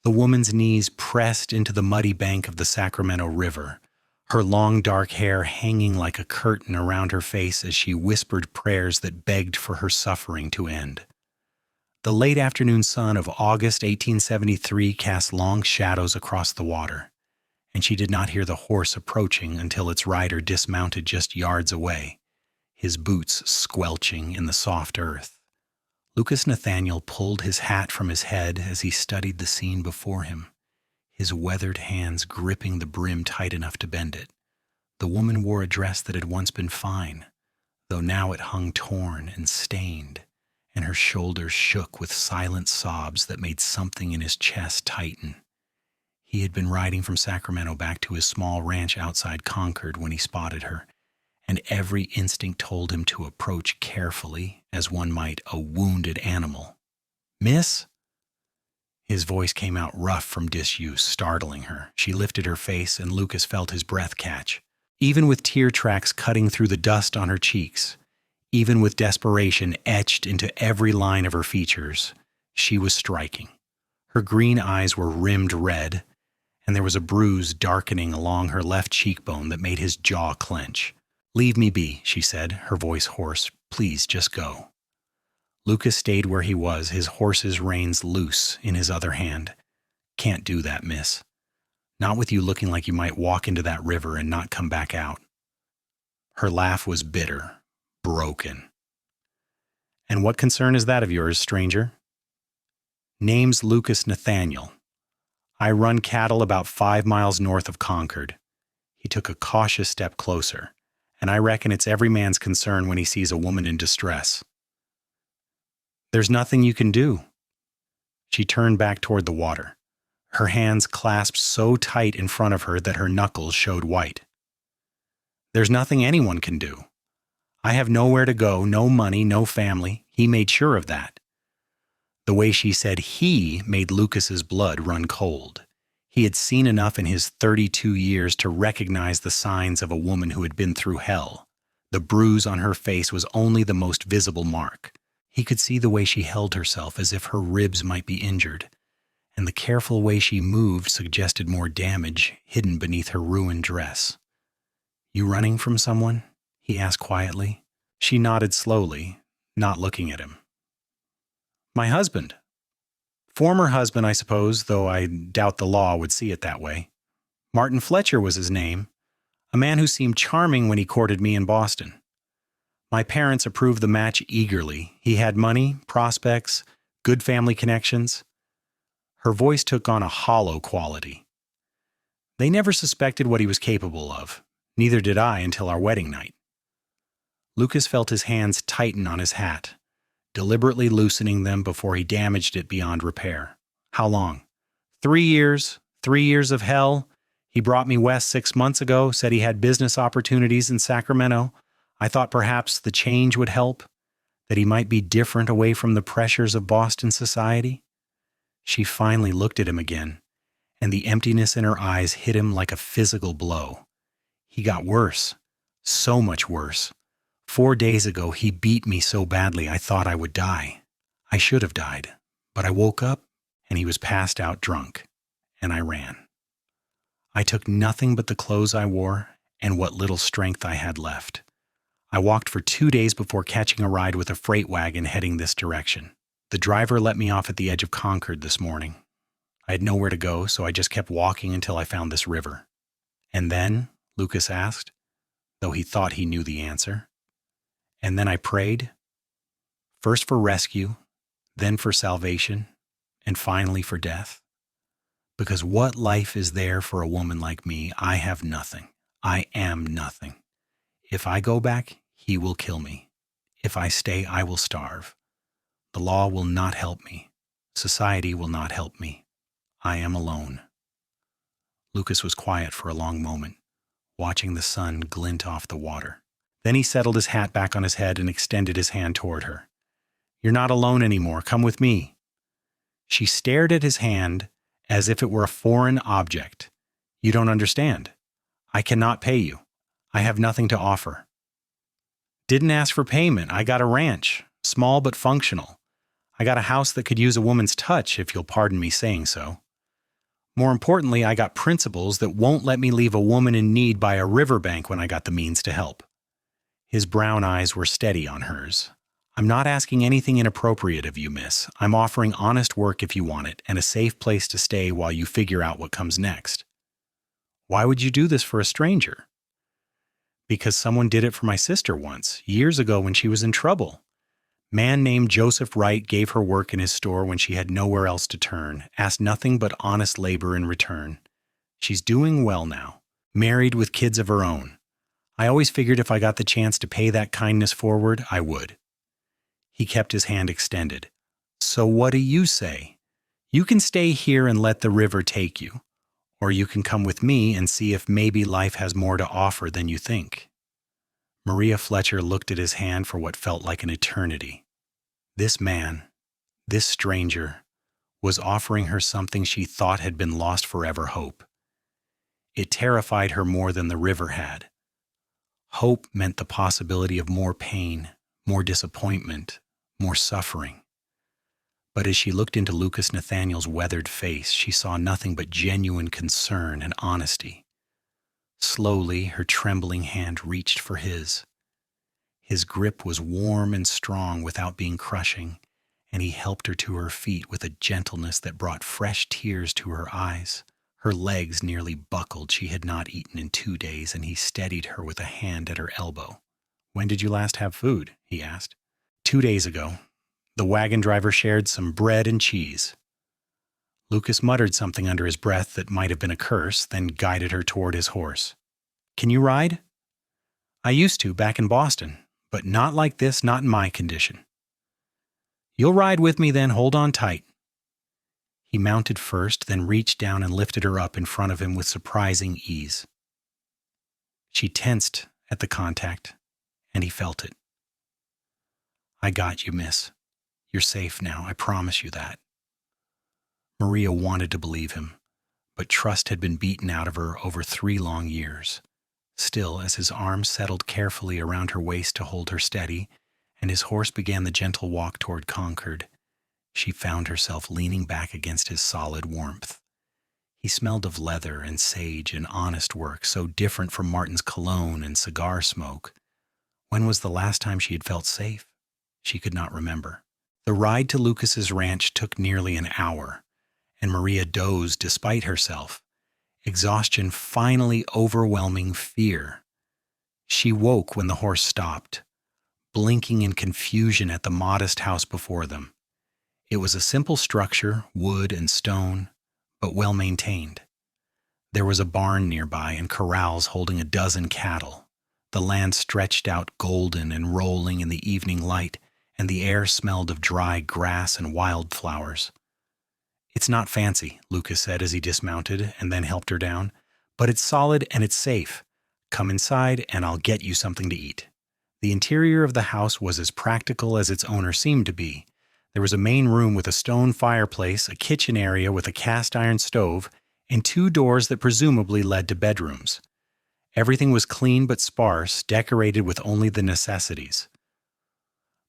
The woman's knees pressed into the muddy bank of the Sacramento River, her long dark hair hanging like a curtain around her face as she whispered prayers that begged for her suffering to end. The late afternoon sun of August 1873 cast long shadows across the water, and she did not hear the horse approaching until its rider dismounted just yards away, his boots squelching in the soft earth. Lucas Nathaniel pulled his hat from his head as he studied the scene before him, his weathered hands gripping the brim tight enough to bend it. The woman wore a dress that had once been fine, though now it hung torn and stained, and her shoulders shook with silent sobs that made something in his chest tighten. He had been riding from Sacramento back to his small ranch outside Concord when he spotted her, and every instinct told him to approach carefully, as one might a wounded animal. "Miss?" His voice came out rough from disuse, startling her. She lifted her face, and Lucas felt his breath catch. Even with tear tracks cutting through the dust on her cheeks, even with desperation etched into every line of her features, she was striking. Her green eyes were rimmed red, and there was a bruise darkening along her left cheekbone that made his jaw clench. "Leave me be," she said, her voice hoarse. "Please, just go." Lucas stayed where he was, his horse's reins loose in his other hand. "Can't do that, miss. Not with you looking like you might walk into that river and not come back out." Her laugh was bitter, broken. "And what concern is that of yours, stranger?" "Name's Lucas Nathaniel. I run cattle about 5 miles north of Concord." He took a cautious step closer. "And I reckon it's every man's concern when he sees a woman in distress." "There's nothing you can do." She turned back toward the water, her hands clasped so tight in front of her that her knuckles showed white. "There's nothing anyone can do. I have nowhere to go, no money, no family. He made sure of that." The way she said "he" made Lucas's blood run cold. He had seen enough in his 32 years to recognize the signs of a woman who had been through hell. The bruise on her face was only the most visible mark. He could see the way she held herself as if her ribs might be injured, and the careful way she moved suggested more damage hidden beneath her ruined dress. "You running from someone?" he asked quietly. She nodded slowly, not looking at him. "My husband. Former husband, I suppose, though I doubt the law would see it that way. Martin Fletcher was his name, a man who seemed charming when he courted me in Boston. My parents approved the match eagerly. He had money, prospects, good family connections." Her voice took on a hollow quality. "They never suspected what he was capable of. Neither did I until our wedding night." Lucas felt his hands tighten on his hat, deliberately loosening them before he damaged it beyond repair. "How long?" 3 years. 3 years of hell. He brought me west 6 months ago, said he had business opportunities in Sacramento. I thought perhaps the change would help, that he might be different away from the pressures of Boston society. She finally looked at him again, and the emptiness in her eyes hit him like a physical blow. He got worse, so much worse. 4 days ago, he beat me so badly I thought I would die. I should have died, but I woke up and he was passed out drunk, and I ran. I took nothing but the clothes I wore and what little strength I had left. I walked for 2 days before catching a ride with a freight wagon heading this direction. The driver let me off at the edge of Concord this morning. I had nowhere to go, so I just kept walking until I found this river." "And then?" Lucas asked, though he thought he knew the answer. "And then I prayed, first for rescue, then for salvation, and finally for death. Because what life is there for a woman like me? I have nothing. I am nothing. If I go back, he will kill me. If I stay, I will starve. The law will not help me. Society will not help me. I am alone." Lucas was quiet for a long moment, watching the sun glint off the water. Then he settled his hat back on his head and extended his hand toward her. "You're not alone anymore. Come with me." She stared at his hand as if it were a foreign object. "You don't understand. I cannot pay you. I have nothing to offer." "Didn't ask for payment. I got a ranch, small but functional. I got a house that could use a woman's touch, if you'll pardon me saying so." More importantly, I got principles that won't let me leave a woman in need by a riverbank when I got the means to help. His brown eyes were steady on hers. I'm not asking anything inappropriate of you, miss. I'm offering honest work if you want it, and a safe place to stay while you figure out what comes next. Why would you do this for a stranger? Because someone did it for my sister once, years ago when she was in trouble. Man named Joseph Wright gave her work in his store when she had nowhere else to turn, asked nothing but honest labor in return. She's doing well now, married with kids of her own. I always figured if I got the chance to pay that kindness forward, I would. He kept his hand extended. So what do you say? You can stay here and let the river take you, or you can come with me and see if maybe life has more to offer than you think. Maria Fletcher looked at his hand for what felt like an eternity. This man, this stranger, was offering her something she thought had been lost forever: hope. It terrified her more than the river had. Hope meant the possibility of more pain, more disappointment, more suffering. But as she looked into Lucas Nathaniel's weathered face, she saw nothing but genuine concern and honesty. Slowly, her trembling hand reached for his. His grip was warm and strong without being crushing, and he helped her to her feet with a gentleness that brought fresh tears to her eyes. Her legs nearly buckled. She had not eaten in 2 days, and he steadied her with a hand at her elbow. When did you last have food? He asked. 2 days ago. The wagon driver shared some bread and cheese. Lucas muttered something under his breath that might have been a curse, then guided her toward his horse. Can you ride? I used to, back in Boston, but not like this, not in my condition. You'll ride with me then, hold on tight. He mounted first, then reached down and lifted her up in front of him with surprising ease. She tensed at the contact, and he felt it. I got you, miss. You're safe now, I promise you that. Maria wanted to believe him, but trust had been beaten out of her over 3 long years. Still, as his arms settled carefully around her waist to hold her steady, and his horse began the gentle walk toward Concord, she found herself leaning back against his solid warmth. He smelled of leather and sage and honest work, so different from Martin's cologne and cigar smoke. When was the last time she had felt safe? She could not remember. The ride to Lucas's ranch took nearly an hour, and Maria dozed despite herself. Exhaustion finally overwhelming fear. She woke when the horse stopped, blinking in confusion at the modest house before them. It was a simple structure, wood and stone, but well maintained. There was a barn nearby and corrals holding a dozen cattle. The land stretched out golden and rolling in the evening light, and the air smelled of dry grass and wildflowers. It's not fancy, Lucas said as he dismounted and then helped her down, but it's solid and it's safe. Come inside and I'll get you something to eat. The interior of the house was as practical as its owner seemed to be. There was a main room with a stone fireplace, a kitchen area with a cast iron stove, and 2 doors that presumably led to bedrooms. Everything was clean but sparse, decorated with only the necessities.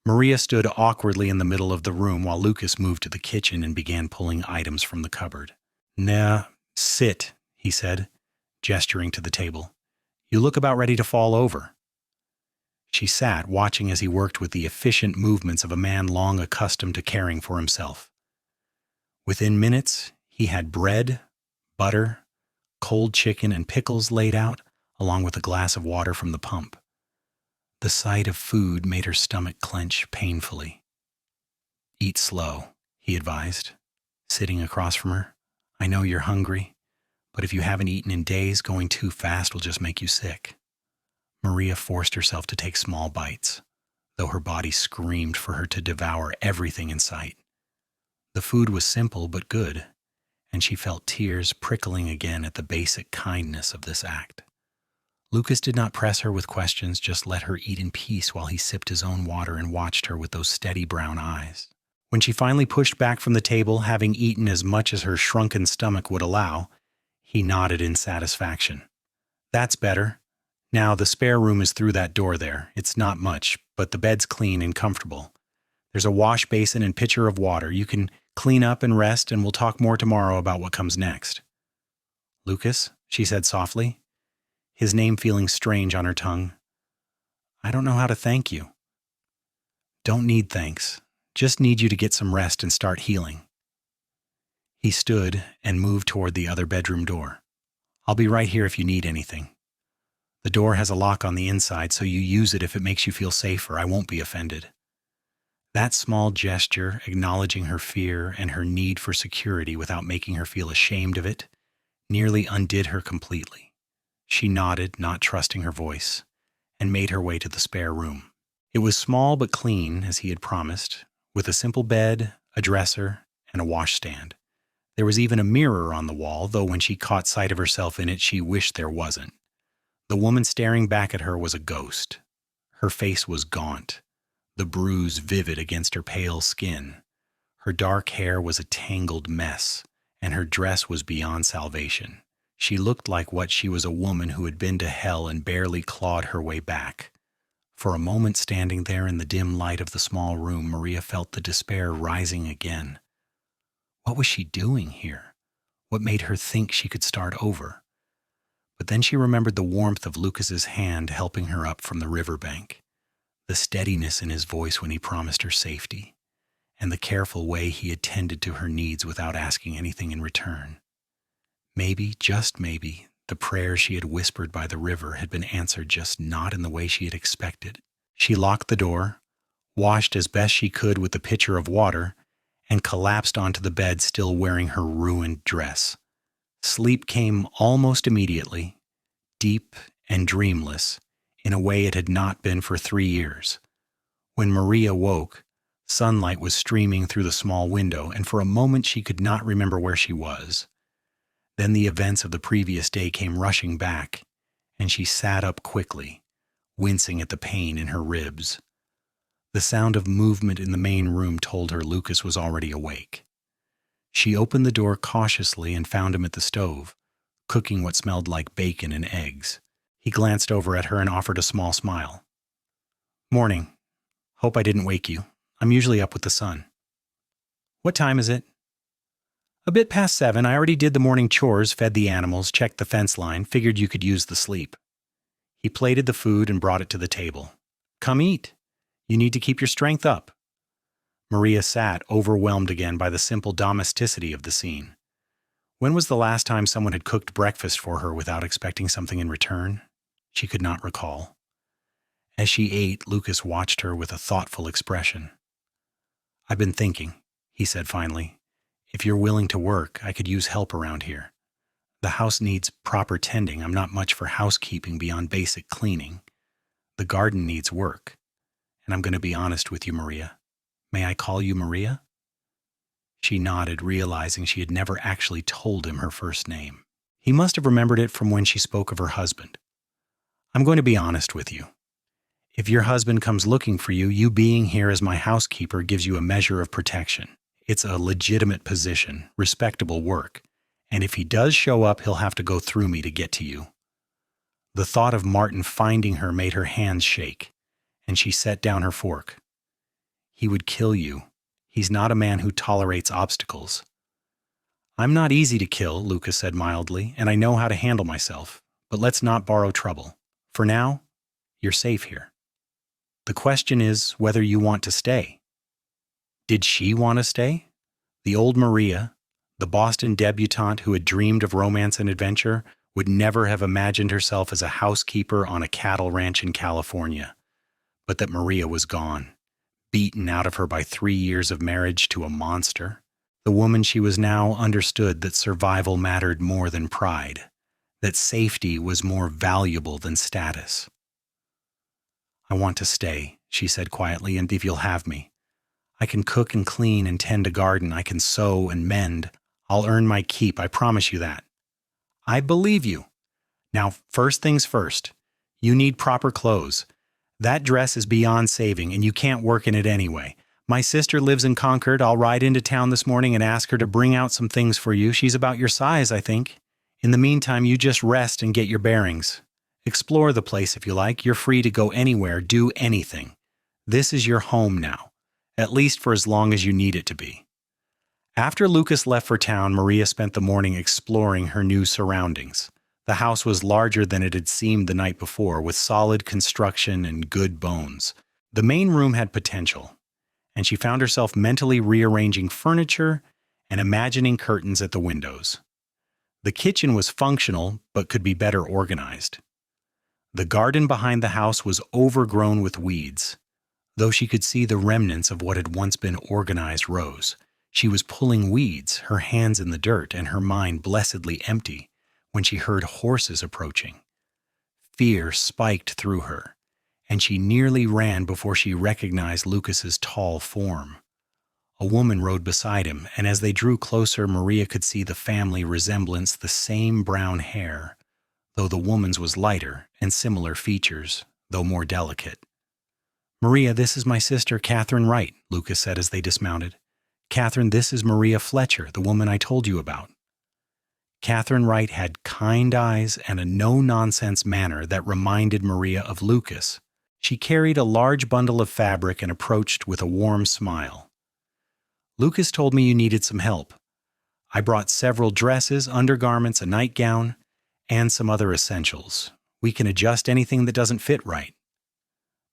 Maria stood awkwardly in the middle of the room while Lucas moved to the kitchen and began pulling items from the cupboard. Nah, sit, he said, gesturing to the table. You look about ready to fall over. She sat, watching as he worked with the efficient movements of a man long accustomed to caring for himself. Within minutes, he had bread, butter, cold chicken, and pickles laid out, along with a glass of water from the pump. The sight of food made her stomach clench painfully. Eat slow, he advised, sitting across from her. I know you're hungry, but if you haven't eaten in days, going too fast will just make you sick. Maria forced herself to take small bites, though her body screamed for her to devour everything in sight. The food was simple but good, and she felt tears prickling again at the basic kindness of this act. Lucas did not press her with questions, just let her eat in peace while he sipped his own water and watched her with those steady brown eyes. When she finally pushed back from the table, having eaten as much as her shrunken stomach would allow, he nodded in satisfaction. That's better. Now, the spare room is through that door there. It's not much, but the bed's clean and comfortable. There's a wash basin and pitcher of water. You can clean up and rest, and we'll talk more tomorrow about what comes next. "Lucas," she said softly, his name feeling strange on her tongue. "I don't know how to thank you." "Don't need thanks. Just need you to get some rest and start healing." He stood and moved toward the other bedroom door. "I'll be right here if you need anything. The door has a lock on the inside, so you use it if it makes you feel safer. I won't be offended." That small gesture, acknowledging her fear and her need for security without making her feel ashamed of it, nearly undid her completely. She nodded, not trusting her voice, and made her way to the spare room. It was small but clean, as he had promised, with a simple bed, a dresser, and a washstand. There was even a mirror on the wall, though when she caught sight of herself in it, she wished there wasn't. The woman staring back at her was a ghost. Her face was gaunt, the bruise vivid against her pale skin. Her dark hair was a tangled mess, and her dress was beyond salvation. She looked like what she was, a woman who had been to hell and barely clawed her way back. For a moment, standing there in the dim light of the small room, Maria felt the despair rising again. What was she doing here? What made her think she could start over? But then she remembered the warmth of Lucas's hand helping her up from the riverbank, the steadiness in his voice when he promised her safety, and the careful way he attended to her needs without asking anything in return. Maybe, just maybe, the prayers she had whispered by the river had been answered, just not in the way she had expected. She locked the door, washed as best she could with the pitcher of water, and collapsed onto the bed, still wearing her ruined dress. Sleep came almost immediately, deep and dreamless, in a way it had not been for 3 years. When Maria woke, sunlight was streaming through the small window, and for a moment she could not remember where she was. Then the events of the previous day came rushing back, and she sat up quickly, wincing at the pain in her ribs. The sound of movement in the main room told her Lucas was already awake. She opened the door cautiously and found him at the stove, cooking what smelled like bacon and eggs. He glanced over at her and offered a small smile. "Morning. Hope I didn't wake you. I'm usually up with the sun." "What time is it?" "A bit past 7. I already did the morning chores, fed the animals, checked the fence line, figured you could use the sleep." He plated the food and brought it to the table. "Come eat. You need to keep your strength up." Maria sat, overwhelmed again by the simple domesticity of the scene. When was the last time someone had cooked breakfast for her without expecting something in return? She could not recall. As she ate, Lucas watched her with a thoughtful expression. "I've been thinking," he said finally. "If you're willing to work, I could use help around here. The house needs proper tending. I'm not much for housekeeping beyond basic cleaning. The garden needs work. And I'm going to be honest with you, Maria. May I call you Maria?" She nodded, realizing she had never actually told him her first name. He must have remembered it from when she spoke of her husband. "I'm going to be honest with you. If your husband comes looking for you, you being here as my housekeeper gives you a measure of protection. It's a legitimate position, respectable work, and if he does show up, he'll have to go through me to get to you." The thought of Martin finding her made her hands shake, and she set down her fork. "He would kill you. He's not a man who tolerates obstacles." "I'm not easy to kill," Lucas said mildly, "and I know how to handle myself. But let's not borrow trouble. For now, you're safe here. The question is whether you want to stay." Did she want to stay? The old Maria, the Boston debutante who had dreamed of romance and adventure, would never have imagined herself as a housekeeper on a cattle ranch in California. But that Maria was gone, beaten out of her by 3 years of marriage to a monster. The woman she was now understood that survival mattered more than pride, that safety was more valuable than status. "I want to stay," she said quietly, "and if you'll have me. I can cook and clean and tend a garden. I can sew and mend. I'll earn my keep, I promise you that." "I believe you. Now, first things first. You need proper clothes. That dress is beyond saving, and you can't work in it anyway. My sister lives in Concord. I'll ride into town this morning and ask her to bring out some things for you. She's about your size, I think. In the meantime, you just rest and get your bearings. Explore the place if you like. You're free to go anywhere, do anything. This is your home now, at least for as long as you need it to be." After Lucas left for town, Maria spent the morning exploring her new surroundings. The house was larger than it had seemed the night before, with solid construction and good bones. The main room had potential, and she found herself mentally rearranging furniture and imagining curtains at the windows. The kitchen was functional, but could be better organized. The garden behind the house was overgrown with weeds, though she could see the remnants of what had once been organized rows. She was pulling weeds, her hands in the dirt, and her mind blessedly empty, when she heard horses approaching. Fear spiked through her, and she nearly ran before she recognized Lucas's tall form. A woman rode beside him, and as they drew closer, Maria could see the family resemblance the same brown hair, though the woman's was lighter and similar features, though more delicate. "Maria, this is my sister, Catherine Wright," Lucas said as they dismounted. "Catherine, this is Maria Fletcher, the woman I told you about." Catherine Wright had kind eyes and a no-nonsense manner that reminded Maria of Lucas. She carried a large bundle of fabric and approached with a warm smile. "Lucas told me you needed some help. I brought several dresses, undergarments, a nightgown, and some other essentials. We can adjust anything that doesn't fit right."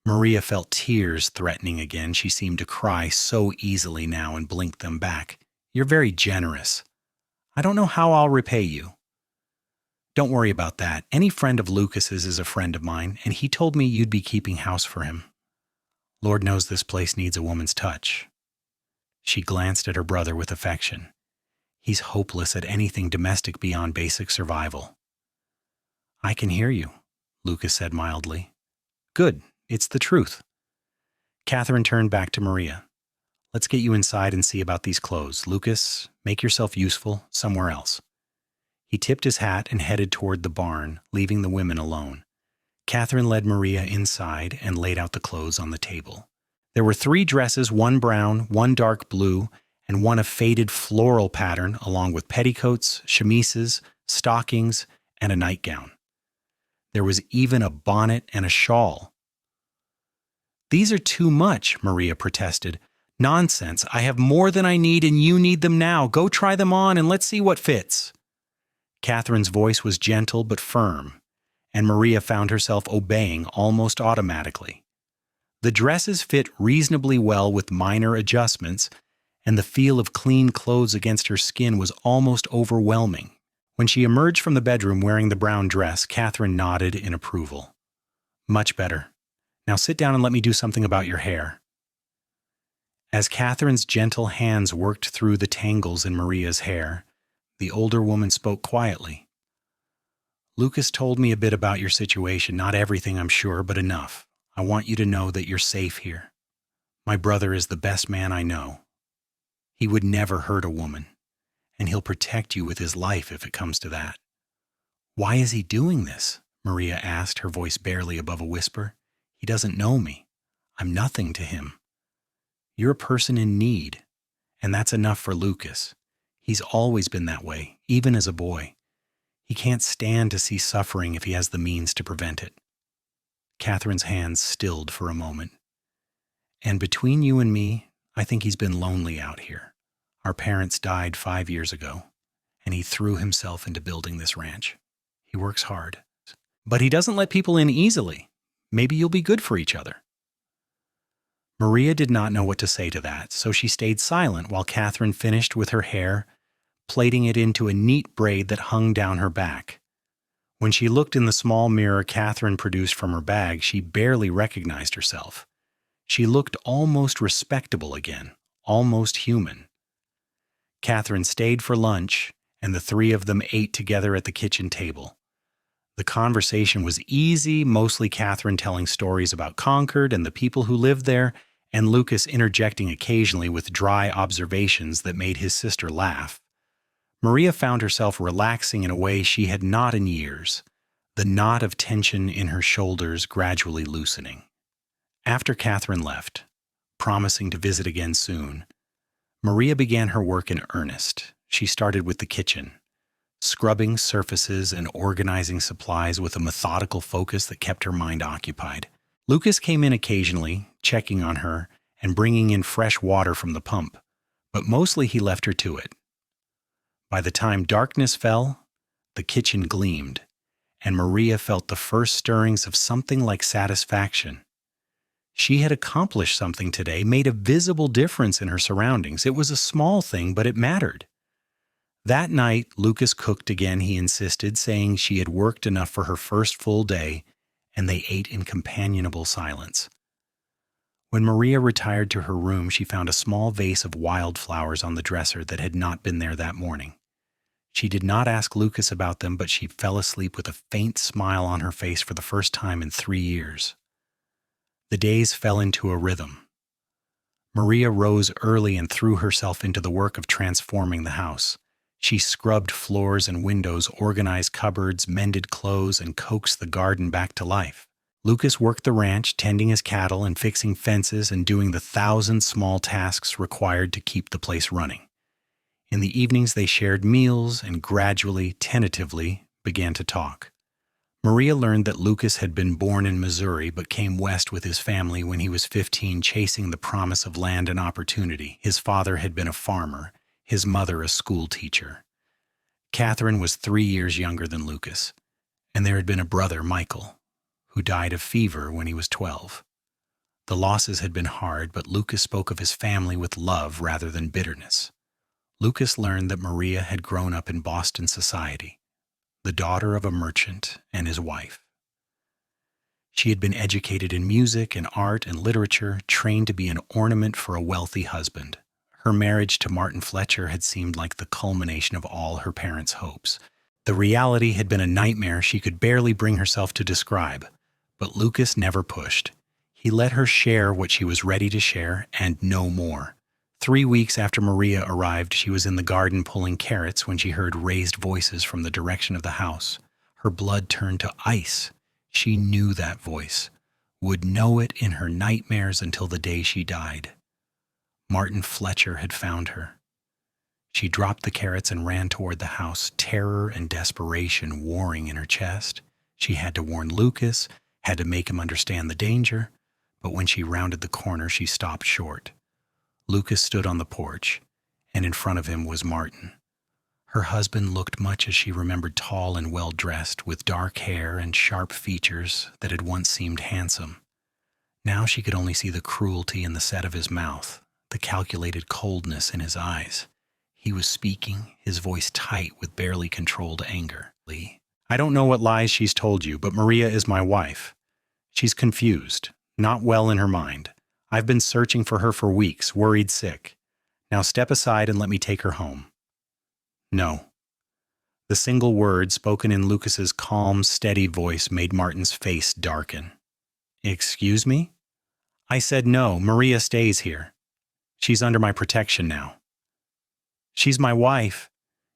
Maria felt tears threatening again. She seemed to cry so easily now and blinked them back. "You're very generous. I don't know how I'll repay you." "Don't worry about that. Any friend of Lucas's is a friend of mine, and he told me you'd be keeping house for him. Lord knows this place needs a woman's touch." She glanced at her brother with affection. "He's hopeless at anything domestic beyond basic survival." "I can hear you," Lucas said mildly. "Good. It's the truth." Catherine turned back to Maria. "Let's get you inside and see about these clothes. Lucas, make yourself useful somewhere else." He tipped his hat and headed toward the barn, leaving the women alone. Catherine led Maria inside and laid out the clothes on the table. There were 3 dresses, one brown, one dark blue, and one of faded floral pattern, along with petticoats, chemises, stockings, and a nightgown. There was even a bonnet and a shawl. "These are too much," Maria protested. "Nonsense. I have more than I need and you need them now. Go try them on and let's see what fits." Catherine's voice was gentle but firm, and Maria found herself obeying almost automatically. The dresses fit reasonably well with minor adjustments, and the feel of clean clothes against her skin was almost overwhelming. When she emerged from the bedroom wearing the brown dress, Catherine nodded in approval. "Much better. Now sit down and let me do something about your hair." As Catherine's gentle hands worked through the tangles in Maria's hair, the older woman spoke quietly. "Lucas told me a bit about your situation, not everything, I'm sure, but enough. I want you to know that you're safe here. My brother is the best man I know. He would never hurt a woman, and he'll protect you with his life if it comes to that." "Why is he doing this?" Maria asked, her voice barely above a whisper. "He doesn't know me. I'm nothing to him. You're a person in need, and that's enough for Lucas. He's always been that way, even as a boy. He can't stand to see suffering if he has the means to prevent it." Catherine's hands stilled for a moment. "And between you and me, I think he's been lonely out here. Our parents died 5 years ago, and he threw himself into building this ranch. He works hard, but he doesn't let people in easily. Maybe you'll be good for each other." Maria did not know what to say to that, so she stayed silent while Catherine finished with her hair, plaiting it into a neat braid that hung down her back. When she looked in the small mirror Catherine produced from her bag, she barely recognized herself. She looked almost respectable again, almost human. Catherine stayed for lunch, and the 3 of them ate together at the kitchen table. The conversation was easy, mostly Catherine telling stories about Concord and the people who lived there, and Lucas interjecting occasionally with dry observations that made his sister laugh. Maria found herself relaxing in a way she had not in years, the knot of tension in her shoulders gradually loosening. After Catherine left, promising to visit again soon, Maria began her work in earnest. She started with the kitchen, scrubbing surfaces and organizing supplies with a methodical focus that kept her mind occupied. Lucas came in occasionally, checking on her and bringing in fresh water from the pump, but mostly he left her to it. By the time darkness fell, the kitchen gleamed, and Maria felt the first stirrings of something like satisfaction. She had accomplished something today, made a visible difference in her surroundings. It was a small thing, but it mattered. That night, Lucas cooked again, he insisted, saying she had worked enough for her first full day, and they ate in companionable silence. When Maria retired to her room, she found a small vase of wildflowers on the dresser that had not been there that morning. She did not ask Lucas about them, but she fell asleep with a faint smile on her face for the first time in 3 years. The days fell into a rhythm. Maria rose early and threw herself into the work of transforming the house. She scrubbed floors and windows, organized cupboards, mended clothes, and coaxed the garden back to life. Lucas worked the ranch, tending his cattle and fixing fences and doing the 1,000 small tasks required to keep the place running. In the evenings, they shared meals and gradually, tentatively, began to talk. Maria learned that Lucas had been born in Missouri but came west with his family when he was 15, chasing the promise of land and opportunity. His father had been a farmer, his mother a school teacher. Catherine was 3 years younger than Lucas, and there had been a brother, Michael, who died of fever when he was 12. The losses had been hard, but Lucas spoke of his family with love rather than bitterness. Lucas learned that Maria had grown up in Boston society, the daughter of a merchant and his wife. She had been educated in music and art and literature, trained to be an ornament for a wealthy husband. Her marriage to Martin Fletcher had seemed like the culmination of all her parents' hopes. The reality had been a nightmare she could barely bring herself to describe, but Lucas never pushed. He let her share what she was ready to share and no more. 3 weeks after Maria arrived, she was in the garden pulling carrots when she heard raised voices from the direction of the house. Her blood turned to ice. She knew that voice, would know it in her nightmares until the day she died. Martin Fletcher had found her. She dropped the carrots and ran toward the house, terror and desperation warring in her chest. She had to warn Lucas, had to make him understand the danger, but when she rounded the corner, she stopped short. Lucas stood on the porch, and in front of him was Martin. Her husband looked much as she remembered, tall and well-dressed, with dark hair and sharp features that had once seemed handsome. Now she could only see the cruelty in the set of his mouth, the calculated coldness in his eyes. He was speaking, his voice tight with barely controlled anger. "I don't know what lies she's told you, but Maria is my wife. She's confused, not well in her mind. I've been searching for her for weeks, worried sick. Now step aside and let me take her home." "No." The single word spoken in Lucas's calm, steady voice made Martin's face darken. "Excuse me?" "I said no. Maria stays here. She's under my protection now." "She's my wife.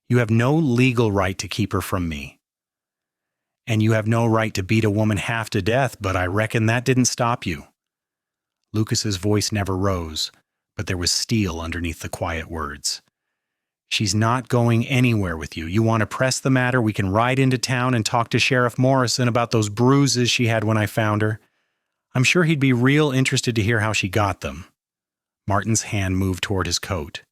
You have no legal right to keep her from me. And you have no right to beat a woman half to death, but I reckon that didn't stop you." Lucas's voice never rose, but there was steel underneath the quiet words. "She's not going anywhere with you. You want to press the matter, we can ride into town and talk to Sheriff Morrison about those bruises she had when I found her. I'm sure he'd be real interested to hear how she got them." Martin's hand moved toward his coat,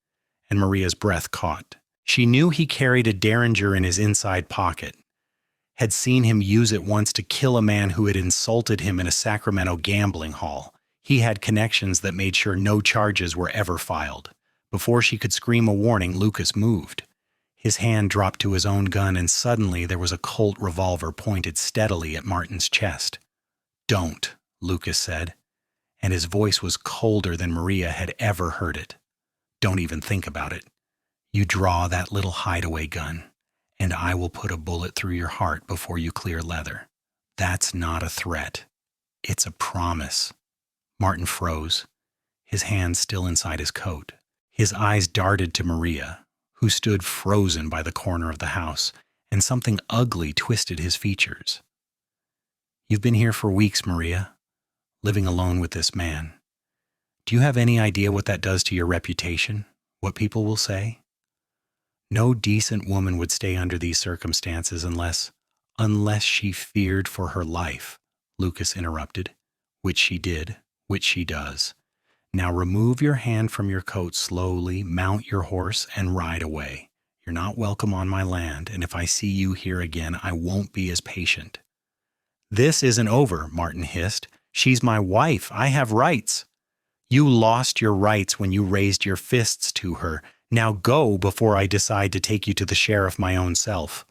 and Maria's breath caught. She knew he carried a derringer in his inside pocket, had seen him use it once to kill a man who had insulted him in a Sacramento gambling hall. He had connections that made sure no charges were ever filed. Before she could scream a warning, Lucas moved. His hand dropped to his own gun, and suddenly there was a Colt revolver pointed steadily at Martin's chest. "Don't," Lucas said, and his voice was colder than Maria had ever heard it. "Don't even think about it. You draw that little hideaway gun, and I will put a bullet through your heart before you clear leather. That's not a threat. It's a promise." Martin froze, his hands still inside his coat. His eyes darted to Maria, who stood frozen by the corner of the house, and something ugly twisted his features. "You've been here for weeks, Maria, living alone with this man. Do you have any idea what that does to your reputation? What people will say?" "No decent woman would stay under these circumstances unless she feared for her life," Lucas interrupted, "which she did, which she does. Now remove your hand from your coat slowly, mount your horse, and ride away. You're not welcome on my land, and if I see you here again, I won't be as patient." "This isn't over," Martin hissed. "She's my wife. I have rights." "You lost your rights when you raised your fists to her. Now go before I decide to take you to the sheriff my own self."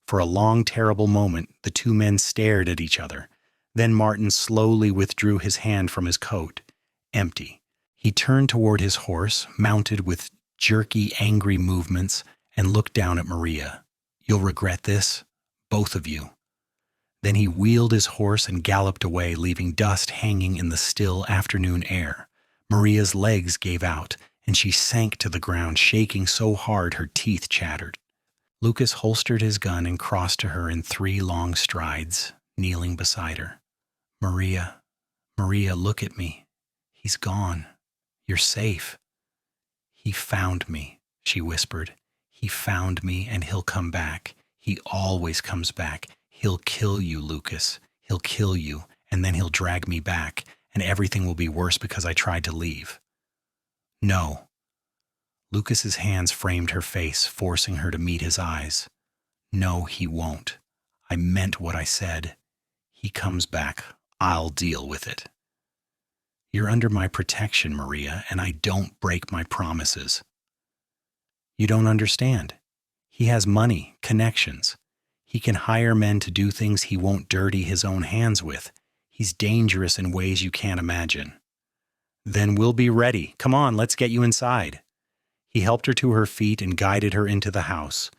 For a long, terrible moment, the two men stared at each other. Then Martin slowly withdrew his hand from his coat. Empty. He turned toward his horse, mounted with jerky, angry movements, and looked down at Maria. "You'll regret this, both of you." Then he wheeled his horse and galloped away, leaving dust hanging in the still afternoon air. Maria's legs gave out, and she sank to the ground, shaking so hard her teeth chattered. Lucas holstered his gun and crossed to her in 3 long strides, kneeling beside her. "Maria, Maria, look at me. He's gone. You're safe." "He found me," she whispered. "He found me, and he'll come back. He always comes back. He'll kill you, Lucas. He'll kill you, and then he'll drag me back, and everything will be worse because I tried to leave." "No." Lucas's hands framed her face, forcing her to meet his eyes. "No, he won't. I meant what I said. He comes back. I'll deal with it." "You're under my protection, Maria, and I don't break my promises." "You don't understand. He has money, connections. He can hire men to do things he won't dirty his own hands with. He's dangerous in ways you can't imagine." "Then we'll be ready. Come on, let's get you inside." He helped her to her feet and guided her into the house.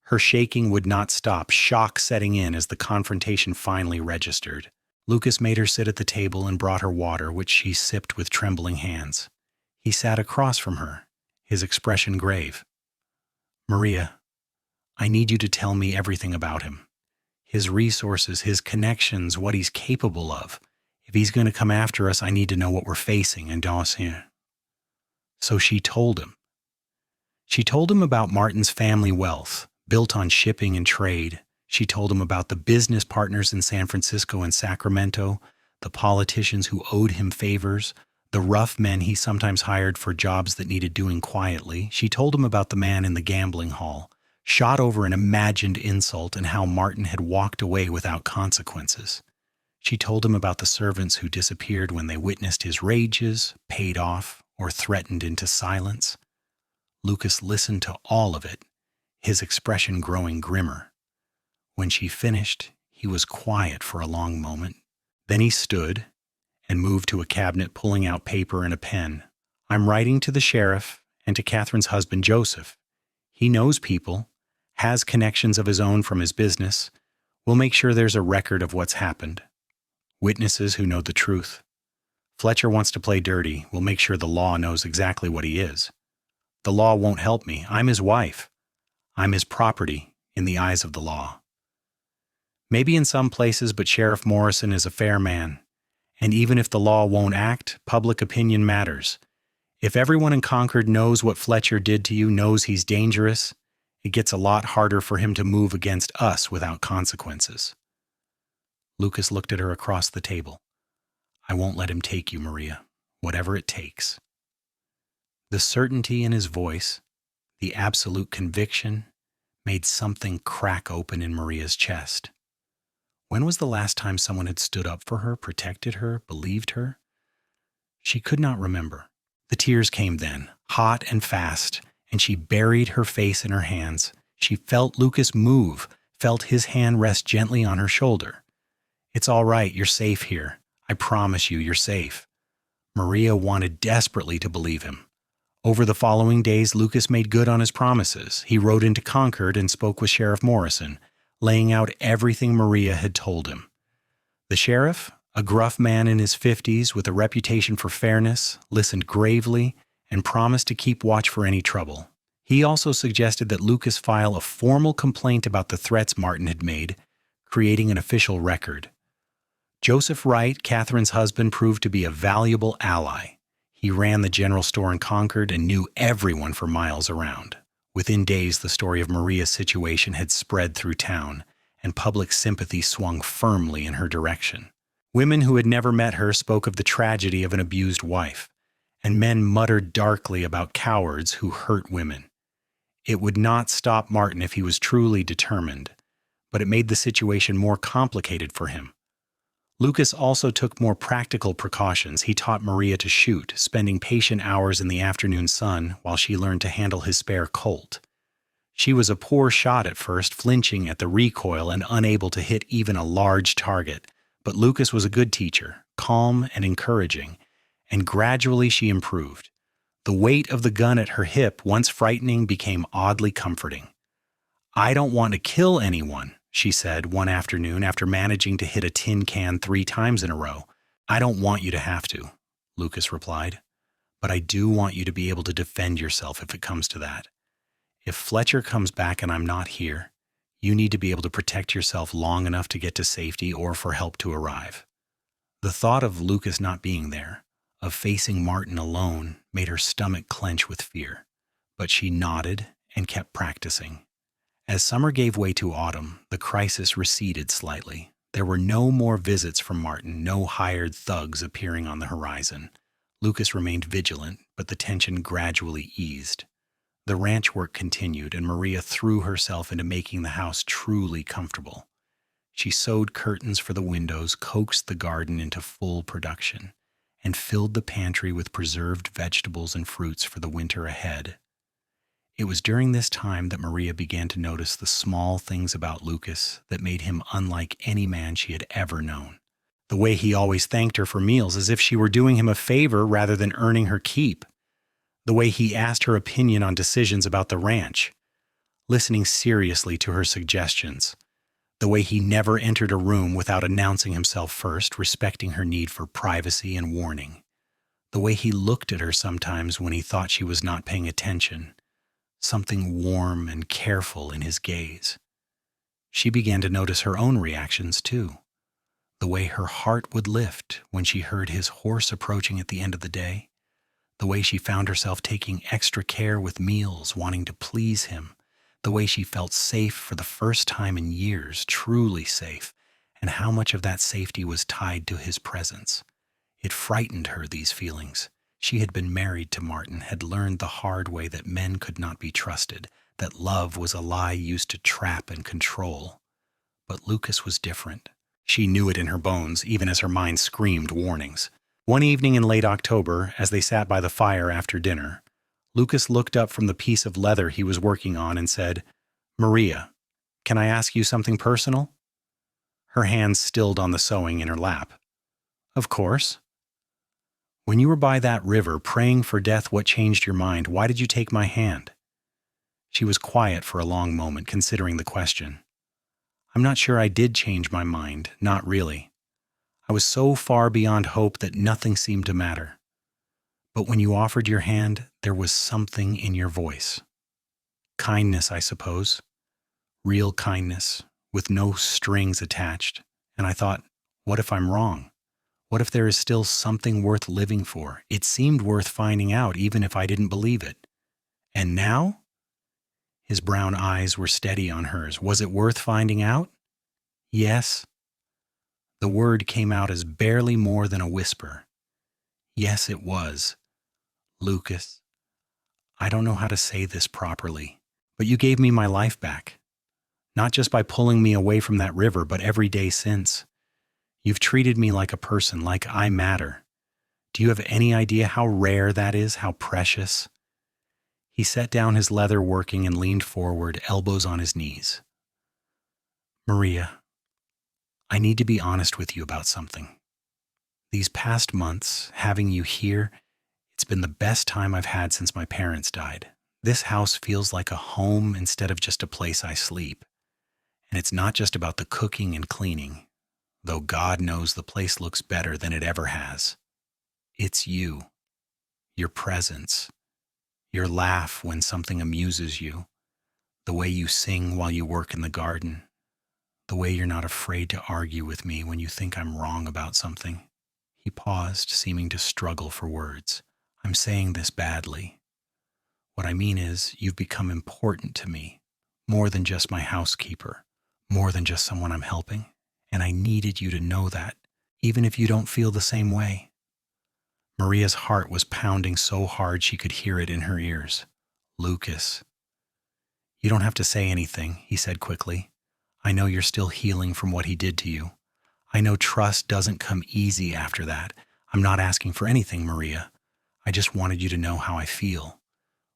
Her shaking would not stop, shock setting in as the confrontation finally registered. Lucas made her sit at the table and brought her water, which she sipped with trembling hands. He sat across from her, his expression grave. "Maria, I need you to tell me everything about him. His resources, his connections, what he's capable of. If he's going to come after us, I need to know what we're facing and dossier." So she told him. She told him about Martin's family wealth, built on shipping and trade. She told him about the business partners in San Francisco and Sacramento, the politicians who owed him favors, the rough men he sometimes hired for jobs that needed doing quietly. She told him about the man in the gambling hall, shot over an imagined insult, and how Martin had walked away without consequences. She told him about the servants who disappeared when they witnessed his rages, paid off, or threatened into silence. Lucas listened to all of it, his expression growing grimmer. When she finished, he was quiet for a long moment. Then he stood and moved to a cabinet, pulling out paper and a pen. "I'm writing to the sheriff and to Catherine's husband, Joseph. He knows people, has connections of his own from his business. We'll make sure there's a record of what's happened. Witnesses who know the truth. Fletcher wants to play dirty. We'll make sure the law knows exactly what he is. The law won't help me. I'm his wife. I'm his property in the eyes of the law. Maybe in some places, but Sheriff Morrison is a fair man. And even if the law won't act, public opinion matters. If everyone in Concord knows what Fletcher did to you, knows he's dangerous, it gets a lot harder for him to move against us without consequences." Lucas looked at her across the table. "I won't let him take you, Maria, whatever it takes." The certainty in his voice, the absolute conviction, made something crack open in Maria's chest. When was the last time someone had stood up for her, protected her, believed her? She could not remember. The tears came then, hot and fast, and she buried her face in her hands. She felt Lucas move, felt his hand rest gently on her shoulder. "It's all right, you're safe here. I promise you, you're safe." Maria wanted desperately to believe him. Over the following days, Lucas made good on his promises. He rode into Concord and spoke with Sheriff Morrison, laying out everything Maria had told him. The sheriff, a gruff man in his 50s with a reputation for fairness, listened gravely and promised to keep watch for any trouble. He also suggested that Lucas file a formal complaint about the threats Martin had made, creating an official record. Joseph Wright, Catherine's husband, proved to be a valuable ally. He ran the general store in Concord and knew everyone for miles around. Within days, the story of Maria's situation had spread through town, and public sympathy swung firmly in her direction. Women who had never met her spoke of the tragedy of an abused wife, and men muttered darkly about cowards who hurt women. It would not stop Martin if he was truly determined, but it made the situation more complicated for him. Lucas also took more practical precautions. He taught Maria to shoot, spending patient hours in the afternoon sun while she learned to handle his spare Colt. She was a poor shot at first, flinching at the recoil and unable to hit even a large target, but Lucas was a good teacher, calm and encouraging, and gradually she improved. The weight of the gun at her hip, once frightening, became oddly comforting. "I don't want to kill anyone," she said one afternoon after managing to hit a tin can 3 times in a row. "I don't want you to have to," Lucas replied, "but I do want you to be able to defend yourself if it comes to that. If Fletcher comes back and I'm not here, you need to be able to protect yourself long enough to get to safety or for help to arrive." The thought of Lucas not being there, of facing Martin alone, made her stomach clench with fear, but she nodded and kept practicing. As summer gave way to autumn, the crisis receded slightly. There were no more visits from Martin, no hired thugs appearing on the horizon. Lucas remained vigilant, but the tension gradually eased. The ranch work continued, and Maria threw herself into making the house truly comfortable. She sewed curtains for the windows, coaxed the garden into full production, and filled the pantry with preserved vegetables and fruits for the winter ahead. It was during this time that Maria began to notice the small things about Lucas that made him unlike any man she had ever known. The way he always thanked her for meals as if she were doing him a favor rather than earning her keep. The way he asked her opinion on decisions about the ranch, listening seriously to her suggestions. The way he never entered a room without announcing himself first, respecting her need for privacy and warning. The way he looked at her sometimes when he thought she was not paying attention. Something warm and careful in his gaze. She began to notice her own reactions, too. The way her heart would lift when she heard his horse approaching at the end of the day. The way she found herself taking extra care with meals, wanting to please him. The way she felt safe for the first time in years, truly safe, and how much of that safety was tied to his presence. It frightened her, these feelings. She had been married to Martin, had learned the hard way that men could not be trusted, that love was a lie used to trap and control. But Lucas was different. She knew it in her bones, even as her mind screamed warnings. One evening in late October, as they sat by the fire after dinner, Lucas looked up from the piece of leather he was working on and said, "Maria, can I ask you something personal?" Her hands stilled on the sewing in her lap. "Of course." "When you were by that river, praying for death, what changed your mind? Why did you take my hand?" She was quiet for a long moment, considering the question. "I'm not sure I did change my mind, not really. I was so far beyond hope that nothing seemed to matter. But when you offered your hand, there was something in your voice. Kindness, I suppose. Real kindness, with no strings attached. And I thought, what if I'm wrong? What if there is still something worth living for? It seemed worth finding out, even if I didn't believe it. And now?" His brown eyes were steady on hers. "Was it worth finding out?" "Yes." The word came out as barely more than a whisper. "Yes, it was. Lucas, I don't know how to say this properly, but you gave me my life back. Not just by pulling me away from that river, but every day since. You've treated me like a person, like I matter. Do you have any idea how rare that is, how precious?" He set down his leather working and leaned forward, elbows on his knees. "Maria, I need to be honest with you about something. These past months, having you here, it's been the best time I've had since my parents died. This house feels like a home instead of just a place I sleep. And it's not just about the cooking and cleaning, though God knows the place looks better than it ever has. It's you, your presence, your laugh when something amuses you, the way you sing while you work in the garden, the way you're not afraid to argue with me when you think I'm wrong about something." He paused, seeming to struggle for words. "I'm saying this badly. What I mean is, you've become important to me, more than just my housekeeper, more than just someone I'm helping, and I needed you to know that, even if you don't feel the same way." Maria's heart was pounding so hard she could hear it in her ears. Lucas. You don't have to say anything, he said quickly. I know you're still healing from what he did to you. I know trust doesn't come easy after that. I'm not asking for anything, Maria. I just wanted you to know how I feel.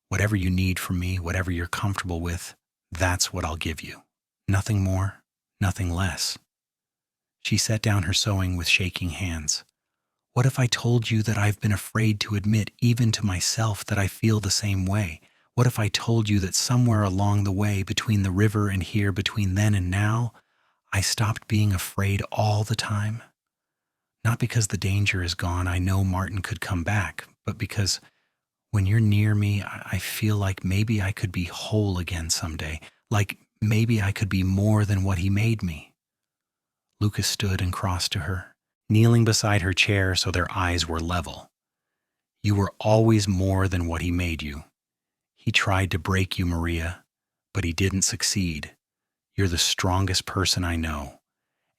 Whatever you need from me, whatever you're comfortable with, that's what I'll give you. Nothing more, nothing less. She set down her sewing with shaking hands. What if I told you that I've been afraid to admit even to myself that I feel the same way? What if I told you that somewhere along the way, between the river and here, between then and now, I stopped being afraid all the time? Not because the danger is gone, I know Martin could come back, but because when you're near me, I feel like maybe I could be whole again someday, like maybe I could be more than what he made me. Lucas stood and crossed to her, kneeling beside her chair so their eyes were level. You were always more than what he made you. He tried to break you, Maria, but he didn't succeed. You're the strongest person I know.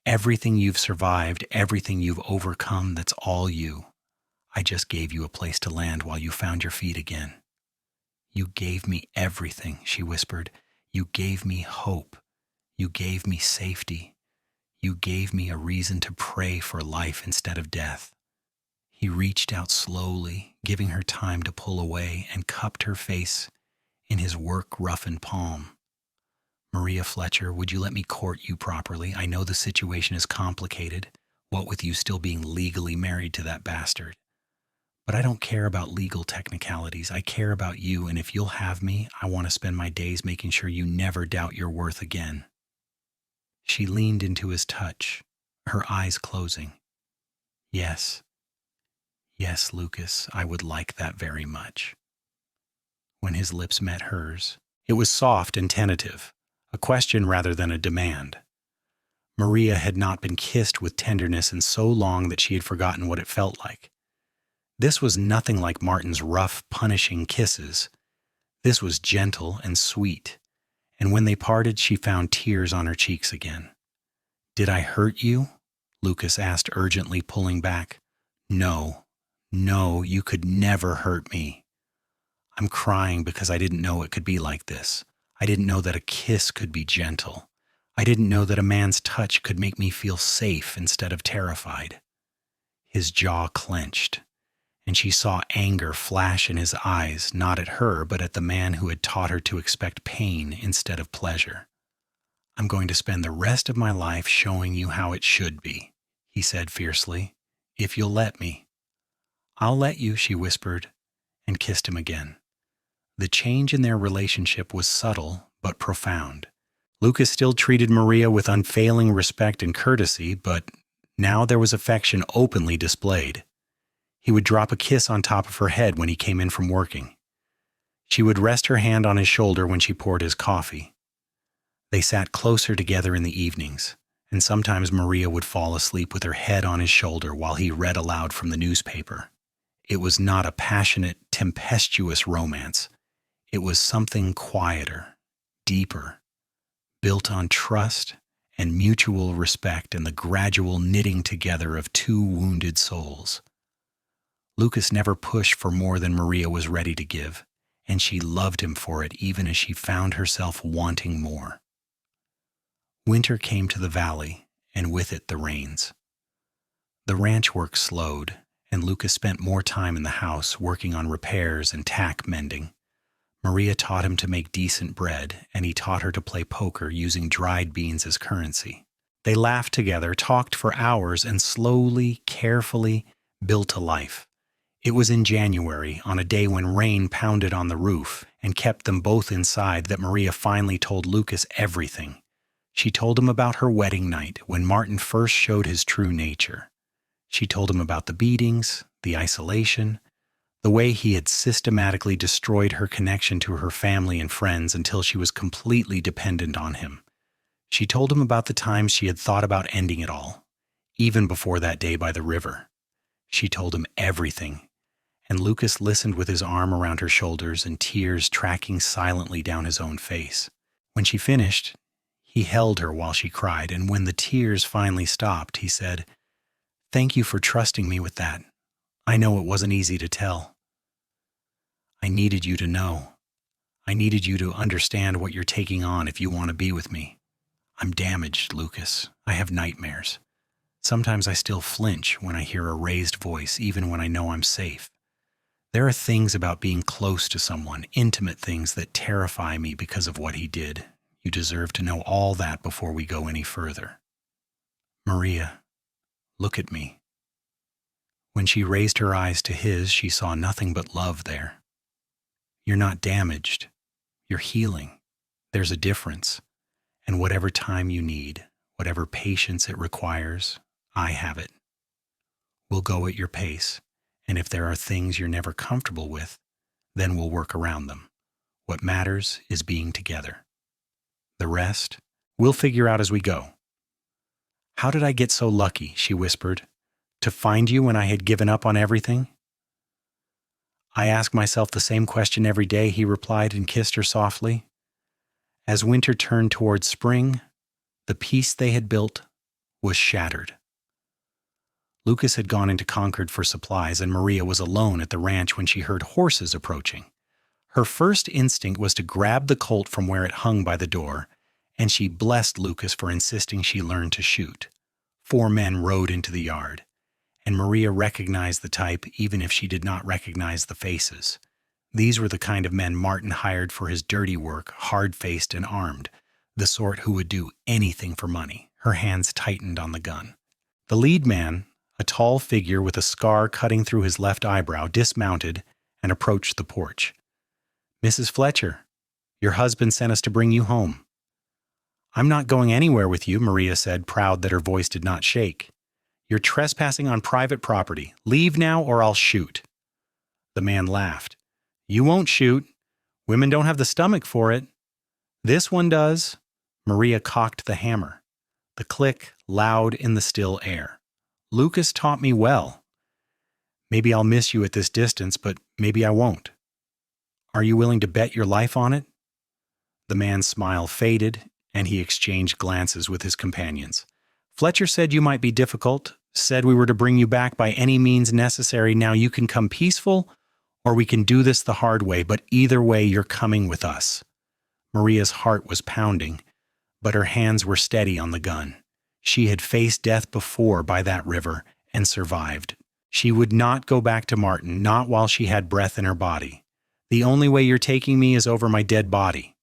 Everything you've survived, everything you've overcome, that's all you. I just gave you a place to land while you found your feet again. You gave me everything, she whispered. You gave me hope. You gave me safety. You gave me a reason to pray for life instead of death. He reached out slowly, giving her time to pull away, and cupped her face in his work-roughened palm. Maria Fletcher, would you let me court you properly? I know the situation is complicated, what with you still being legally married to that bastard. But I don't care about legal technicalities. I care about you, and if you'll have me, I want to spend my days making sure you never doubt your worth again. She leaned into his touch, her eyes closing. Yes, Lucas, I would like that very much. When his lips met hers, it was soft and tentative, a question rather than a demand. Maria had not been kissed with tenderness in so long that she had forgotten what it felt like. This was nothing like Martin's rough, punishing kisses. This was gentle and sweet, and when they parted, she found tears on her cheeks again. Did I hurt you? Lucas asked urgently, pulling back. No, you could never hurt me. I'm crying because I didn't know it could be like this. I didn't know that a kiss could be gentle. I didn't know that a man's touch could make me feel safe instead of terrified. His jaw clenched, and she saw anger flash in his eyes, not at her, but at the man who had taught her to expect pain instead of pleasure. I'm going to spend the rest of my life showing you how it should be, he said fiercely, if you'll let me. I'll let you, she whispered, and kissed him again. The change in their relationship was subtle but profound. Lucas still treated Maria with unfailing respect and courtesy, but now there was affection openly displayed. He would drop a kiss on top of her head when he came in from working. She would rest her hand on his shoulder when she poured his coffee. They sat closer together in the evenings, and sometimes Maria would fall asleep with her head on his shoulder while he read aloud from the newspaper. It was not a passionate, tempestuous romance. It was something quieter, deeper, built on trust and mutual respect and the gradual knitting together of two wounded souls. Lucas never pushed for more than Maria was ready to give, and she loved him for it even as she found herself wanting more. Winter came to the valley, and with it the rains. The ranch work slowed, and Lucas spent more time in the house working on repairs and tack mending. Maria taught him to make decent bread, and he taught her to play poker using dried beans as currency. They laughed together, talked for hours, and slowly, carefully built a life. It was in January, on a day when rain pounded on the roof and kept them both inside, that Maria finally told Lucas everything. She told him about her wedding night, when Martin first showed his true nature. She told him about the beatings, the isolation, the way he had systematically destroyed her connection to her family and friends until she was completely dependent on him. She told him about the times she had thought about ending it all, even before that day by the river. She told him everything, and Lucas listened with his arm around her shoulders and tears tracking silently down his own face. When she finished, he held her while she cried, and when the tears finally stopped, he said, "Thank you for trusting me with that. I know it wasn't easy to tell. I needed you to know. I needed you to understand what you're taking on if you want to be with me. I'm damaged, Lucas. I have nightmares. Sometimes I still flinch when I hear a raised voice, even when I know I'm safe. There are things about being close to someone, intimate things that terrify me because of what he did. You deserve to know all that before we go any further. Maria, look at me. When she raised her eyes to his, she saw nothing but love there. You're not damaged. You're healing. There's a difference. And whatever time you need, whatever patience it requires, I have it. We'll go at your pace, and if there are things you're never comfortable with, then we'll work around them. What matters is being together. The rest, we'll figure out as we go. How did I get so lucky, she whispered, to find you when I had given up on everything? I ask myself the same question every day, he replied and kissed her softly. As winter turned toward spring, the peace they had built was shattered. Lucas had gone into Concord for supplies, and Maria was alone at the ranch when she heard horses approaching. Her first instinct was to grab the colt from where it hung by the door, and she blessed Lucas for insisting she learn to shoot. 4 men rode into the yard, and Maria recognized the type even if she did not recognize the faces. These were the kind of men Martin hired for his dirty work, hard-faced and armed, the sort who would do anything for money. Her hands tightened on the gun. The lead man, a tall figure with a scar cutting through his left eyebrow, dismounted and approached the porch. Mrs. Fletcher, your husband sent us to bring you home. I'm not going anywhere with you, Maria said, proud that her voice did not shake. You're trespassing on private property. Leave now or I'll shoot. The man laughed. You won't shoot. Women don't have the stomach for it. This one does. Maria cocked the hammer. The click, loud in the still air. Lucas taught me well. Maybe I'll miss you at this distance, but maybe I won't. Are you willing to bet your life on it? The man's smile faded, and he exchanged glances with his companions. Fletcher said you might be difficult, said we were to bring you back by any means necessary. Now you can come peaceful, or we can do this the hard way, but either way you're coming with us. Maria's heart was pounding, but her hands were steady on the gun. She had faced death before by that river and survived. She would not go back to Martin, not while she had breath in her body. The only way you're taking me is over my dead body.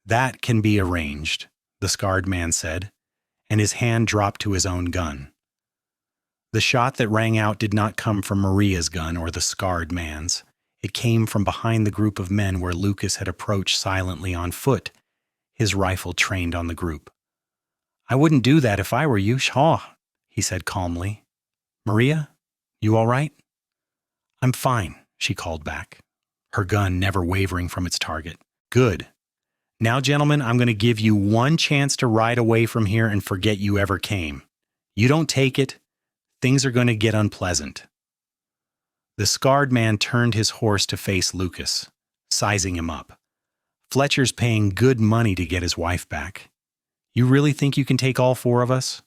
That can be arranged, the scarred man said, and his hand dropped to his own gun. The shot that rang out did not come from Maria's gun or the scarred man's. It came from behind the group of men where Lucas had approached silently on foot, his rifle trained on the group. I wouldn't do that if I were you, Shaw, he said calmly. Maria, you all right? I'm fine, she called back, her gun never wavering from its target. Good. Now, gentlemen, I'm going to give you one chance to ride away from here and forget you ever came. You don't take it, things are going to get unpleasant. The scarred man turned his horse to face Lucas, sizing him up. Fletcher's paying good money to get his wife back. You really think you can take all 4 of us?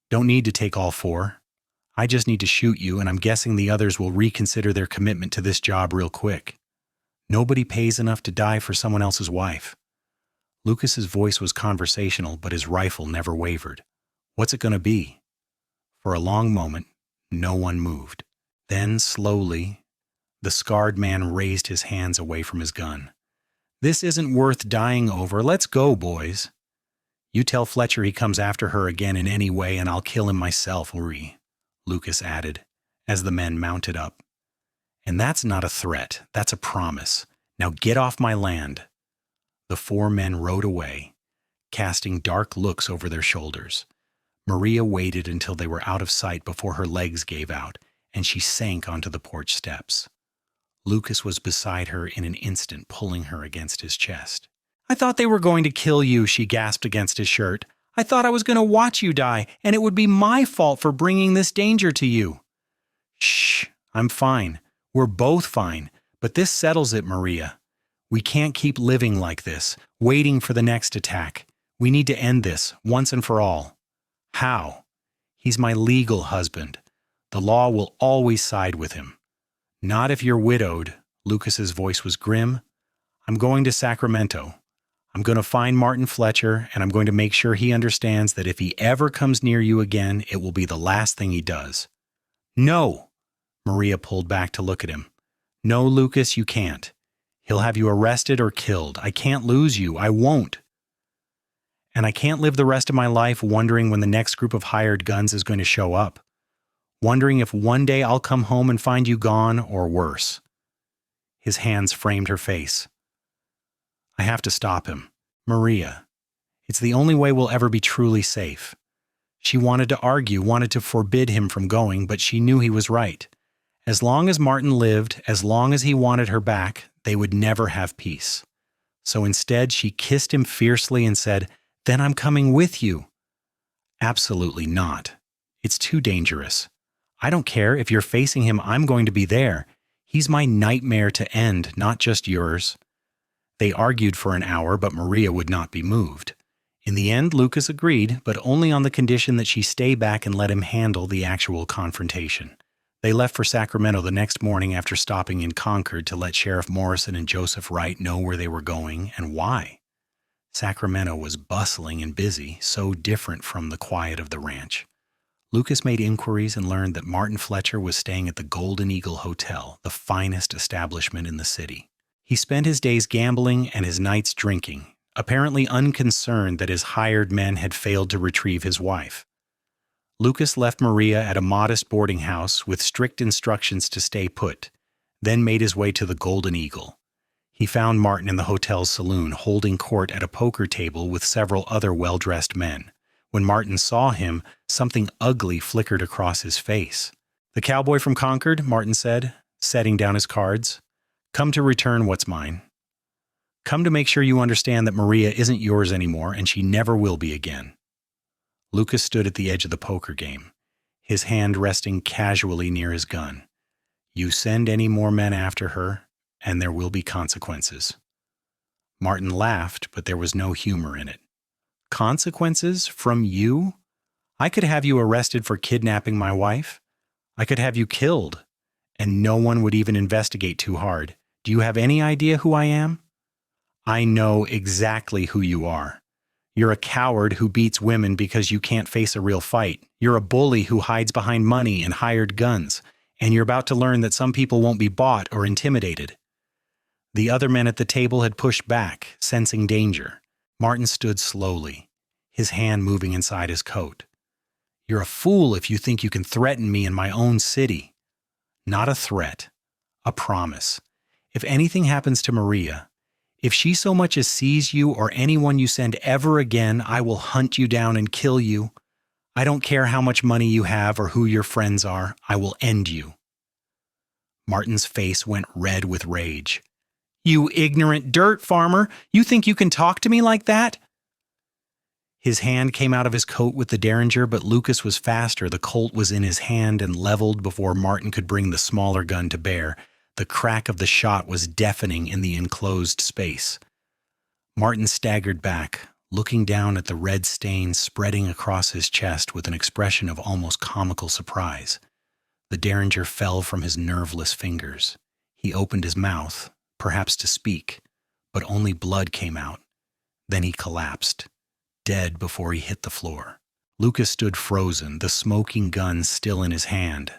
Don't need to take all 4. I just need to shoot you, and I'm guessing the others will reconsider their commitment to this job real quick. Nobody pays enough to die for someone else's wife. Lucas's voice was conversational, but his rifle never wavered. What's it going to be? For a long moment, no one moved. Then, slowly, the scarred man raised his hands away from his gun. This isn't worth dying over. Let's go, boys. You tell Fletcher he comes after her again in any way, and I'll kill him myself, Lucas added, as the men mounted up. And that's not a threat, that's a promise. Now get off my land. The 4 men rode away, casting dark looks over their shoulders. Maria waited until they were out of sight before her legs gave out, and she sank onto the porch steps. Lucas was beside her in an instant, pulling her against his chest. I thought they were going to kill you, she gasped against his shirt. I thought I was going to watch you die, and it would be my fault for bringing this danger to you. Shh, I'm fine. We're both fine, but this settles it, Maria. We can't keep living like this, waiting for the next attack. We need to end this, once and for all. How? He's my legal husband. The law will always side with him. Not if you're widowed. Lucas's voice was grim. I'm going to Sacramento. I'm going to find Martin Fletcher, and I'm going to make sure he understands that if he ever comes near you again, it will be the last thing he does. No! Maria pulled back to look at him. No, Lucas, you can't. He'll have you arrested or killed. I can't lose you. I won't. And I can't live the rest of my life wondering when the next group of hired guns is going to show up. Wondering if one day I'll come home and find you gone, or worse. His hands framed her face. I have to stop him. Maria. It's the only way we'll ever be truly safe. She wanted to argue, wanted to forbid him from going, but she knew he was right. As long as Martin lived, as long as he wanted her back, they would never have peace. So instead, she kissed him fiercely and said, "Then I'm coming with you." Absolutely not. It's too dangerous. I don't care. If you're facing him, I'm going to be there. He's my nightmare to end, not just yours. They argued for an hour, but Maria would not be moved. In the end, Lucas agreed, but only on the condition that she stay back and let him handle the actual confrontation. They left for Sacramento the next morning after stopping in Concord to let Sheriff Morrison and Joseph Wright know where they were going and why. Sacramento was bustling and busy, so different from the quiet of the ranch. Lucas made inquiries and learned that Martin Fletcher was staying at the Golden Eagle Hotel, the finest establishment in the city. He spent his days gambling and his nights drinking, apparently unconcerned that his hired men had failed to retrieve his wife. Lucas left Maria at a modest boarding house with strict instructions to stay put, then made his way to the Golden Eagle. He found Martin in the hotel's saloon holding court at a poker table with several other well-dressed men. When Martin saw him, something ugly flickered across his face. "The cowboy from Concord," Martin said, setting down his cards. "Come to return what's mine. Come to make sure you understand that Maria isn't yours anymore and she never will be again." Lucas stood at the edge of the poker game, his hand resting casually near his gun. "You send any more men after her, and there will be consequences." Martin laughed, but there was no humor in it. "Consequences? From you? I could have you arrested for kidnapping my wife. I could have you killed, and no one would even investigate too hard. Do you have any idea who I am?" "I know exactly who you are. You're a coward who beats women because you can't face a real fight. You're a bully who hides behind money and hired guns, and you're about to learn that some people won't be bought or intimidated." The other men at the table had pushed back, sensing danger. Martin stood slowly, his hand moving inside his coat. "You're a fool if you think you can threaten me in my own city." "Not a threat, a promise. If anything happens to Maria, if she so much as sees you or anyone you send ever again, I will hunt you down and kill you. I don't care how much money you have or who your friends are. I will end you." Martin's face went red with rage. "You ignorant dirt farmer! You think you can talk to me like that?" His hand came out of his coat with the Derringer, but Lucas was faster. The Colt was in his hand and leveled before Martin could bring the smaller gun to bear. The crack of the shot was deafening in the enclosed space. Martin staggered back, looking down at the red stain spreading across his chest with an expression of almost comical surprise. The Derringer fell from his nerveless fingers. He opened his mouth, perhaps to speak, but only blood came out. Then he collapsed, dead before he hit the floor. Lucas stood frozen, the smoking gun still in his hand,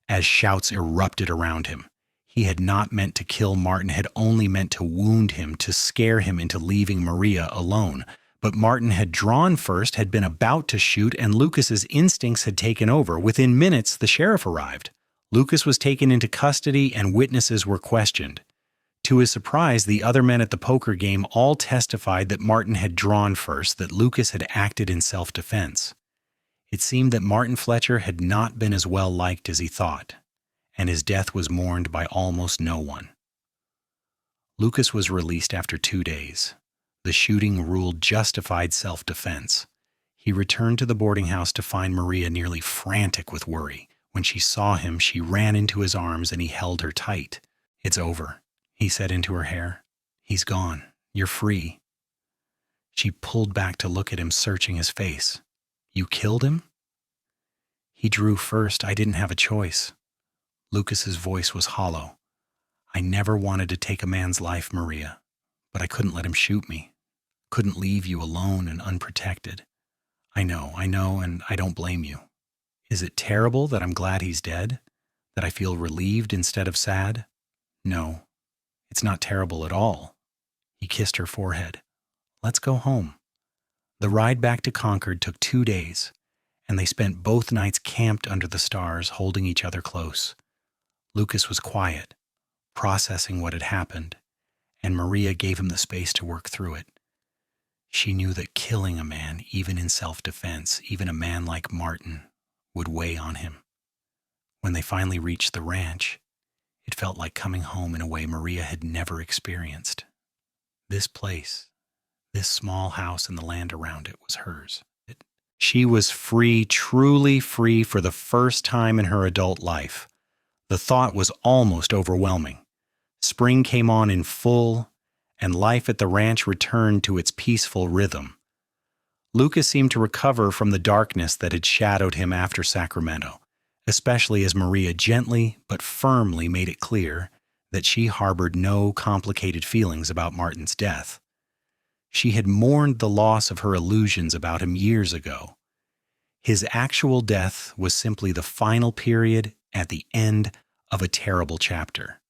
as shouts erupted around him. He had not meant to kill Martin, had only meant to wound him, to scare him into leaving Maria alone. But Martin had drawn first, had been about to shoot, and Lucas's instincts had taken over. Within minutes, the sheriff arrived. Lucas was taken into custody and witnesses were questioned. To his surprise, the other men at the poker game all testified that Martin had drawn first, that Lucas had acted in self-defense. It seemed that Martin Fletcher had not been as well liked as he thought, and his death was mourned by almost no one. Lucas was released after 2 days. The shooting ruled justified self-defense. He returned to the boarding house to find Maria nearly frantic with worry. When she saw him, she ran into his arms and he held her tight. "It's over," he said into her hair. "He's gone. You're free." She pulled back to look at him, searching his face. "You killed him?" He drew first. I didn't have a choice. Lucas's voice was hollow. I never wanted to take a man's life, Maria, but I couldn't let him shoot me. Couldn't leave you alone and unprotected. I know, and I don't blame you. Is it terrible that I'm glad he's dead? That I feel relieved instead of sad? No, it's not terrible at all. He kissed her forehead. Let's go home. The ride back to Concord took 2 days, and they spent both nights camped under the stars, holding each other close. Lucas was quiet, processing what had happened, and Maria gave him the space to work through it. She knew that killing a man, even in self-defense, even a man like Martin, would weigh on him. When they finally reached the ranch, it felt like coming home in a way Maria had never experienced. This place, this small house and the land around it was hers. She was free, truly free for the first time in her adult life. The thought was almost overwhelming. Spring came on in full, and life at the ranch returned to its peaceful rhythm. Lucas seemed to recover from the darkness that had shadowed him after Sacramento, especially as Maria gently but firmly made it clear that she harbored no complicated feelings about Martin's death. She had mourned the loss of her illusions about him years ago. His actual death was simply the final period at the end of a terrible chapter.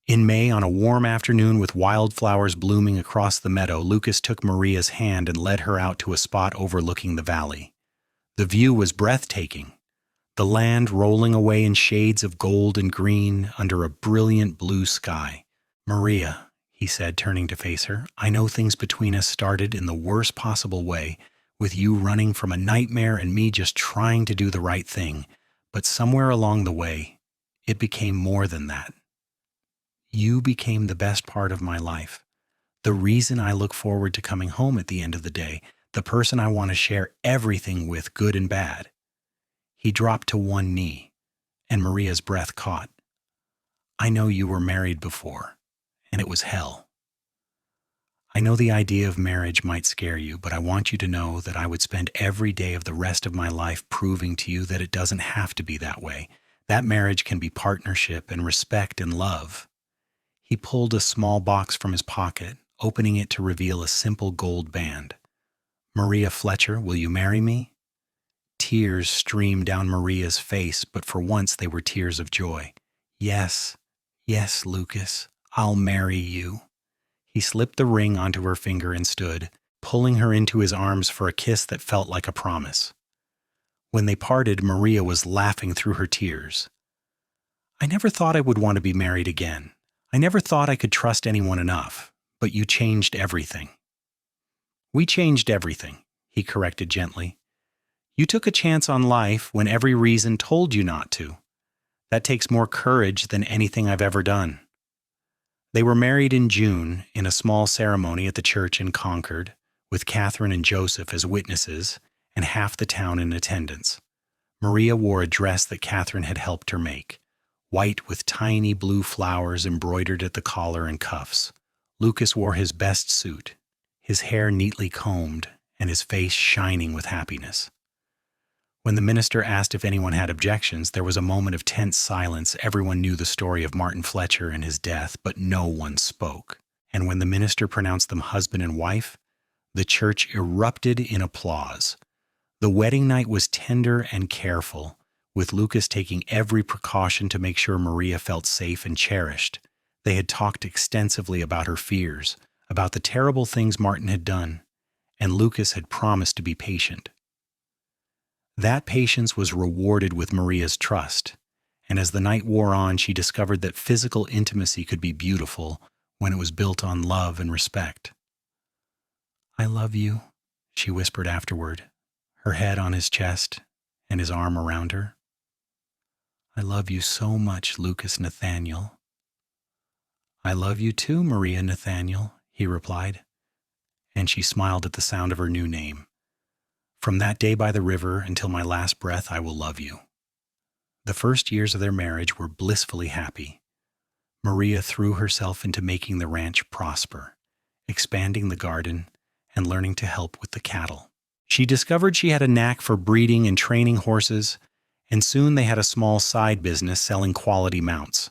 In May, on a warm afternoon with wildflowers blooming across the meadow, Lucas took Maria's hand and led her out to a spot overlooking the valley. The view was breathtaking, the land rolling away in shades of gold and green under a brilliant blue sky. Maria, he said, turning to face her, I know things between us started in the worst possible way, with you running from a nightmare and me just trying to do the right thing, but somewhere along the way, it became more than that. You became the best part of my life, the reason I look forward to coming home at the end of the day, the person I want to share everything with, good and bad. He dropped to one knee, and Maria's breath caught. I know you were married before, and it was hell. I know the idea of marriage might scare you, but I want you to know that I would spend every day of the rest of my life proving to you that it doesn't have to be that way. That marriage can be partnership and respect and love. He pulled a small box from his pocket, opening it to reveal a simple gold band. Maria Fletcher, will you marry me? Tears streamed down Maria's face, but for once they were tears of joy. Yes, Lucas, I'll marry you. He slipped the ring onto her finger and stood, pulling her into his arms for a kiss that felt like a promise. When they parted, Maria was laughing through her tears. I never thought I would want to be married again. I never thought I could trust anyone enough, but you changed everything. We changed everything, he corrected gently. You took a chance on life when every reason told you not to. That takes more courage than anything I've ever done. They were married in June in a small ceremony at the church in Concord, with Catherine and Joseph as witnesses and half the town in attendance. Maria wore a dress that Catherine had helped her make, white with tiny blue flowers embroidered at the collar and cuffs. Lucas wore his best suit, his hair neatly combed and his face shining with happiness. When the minister asked if anyone had objections, there was a moment of tense silence. Everyone knew the story of Martin Fletcher and his death, but no one spoke. And when the minister pronounced them husband and wife, the church erupted in applause. The wedding night was tender and careful, with Lucas taking every precaution to make sure Maria felt safe and cherished. They had talked extensively about her fears, about the terrible things Martin had done, and Lucas had promised to be patient. That patience was rewarded with Maria's trust, and as the night wore on, she discovered that physical intimacy could be beautiful when it was built on love and respect. I love you, she whispered afterward, her head on his chest and his arm around her. I love you so much, Lucas Nathaniel. I love you too, Maria Nathaniel, he replied, and she smiled at the sound of her new name. From that day by the river until my last breath, I will love you. The first years of their marriage were blissfully happy. Maria threw herself into making the ranch prosper, expanding the garden, and learning to help with the cattle. She discovered she had a knack for breeding and training horses, and soon they had a small side business selling quality mounts.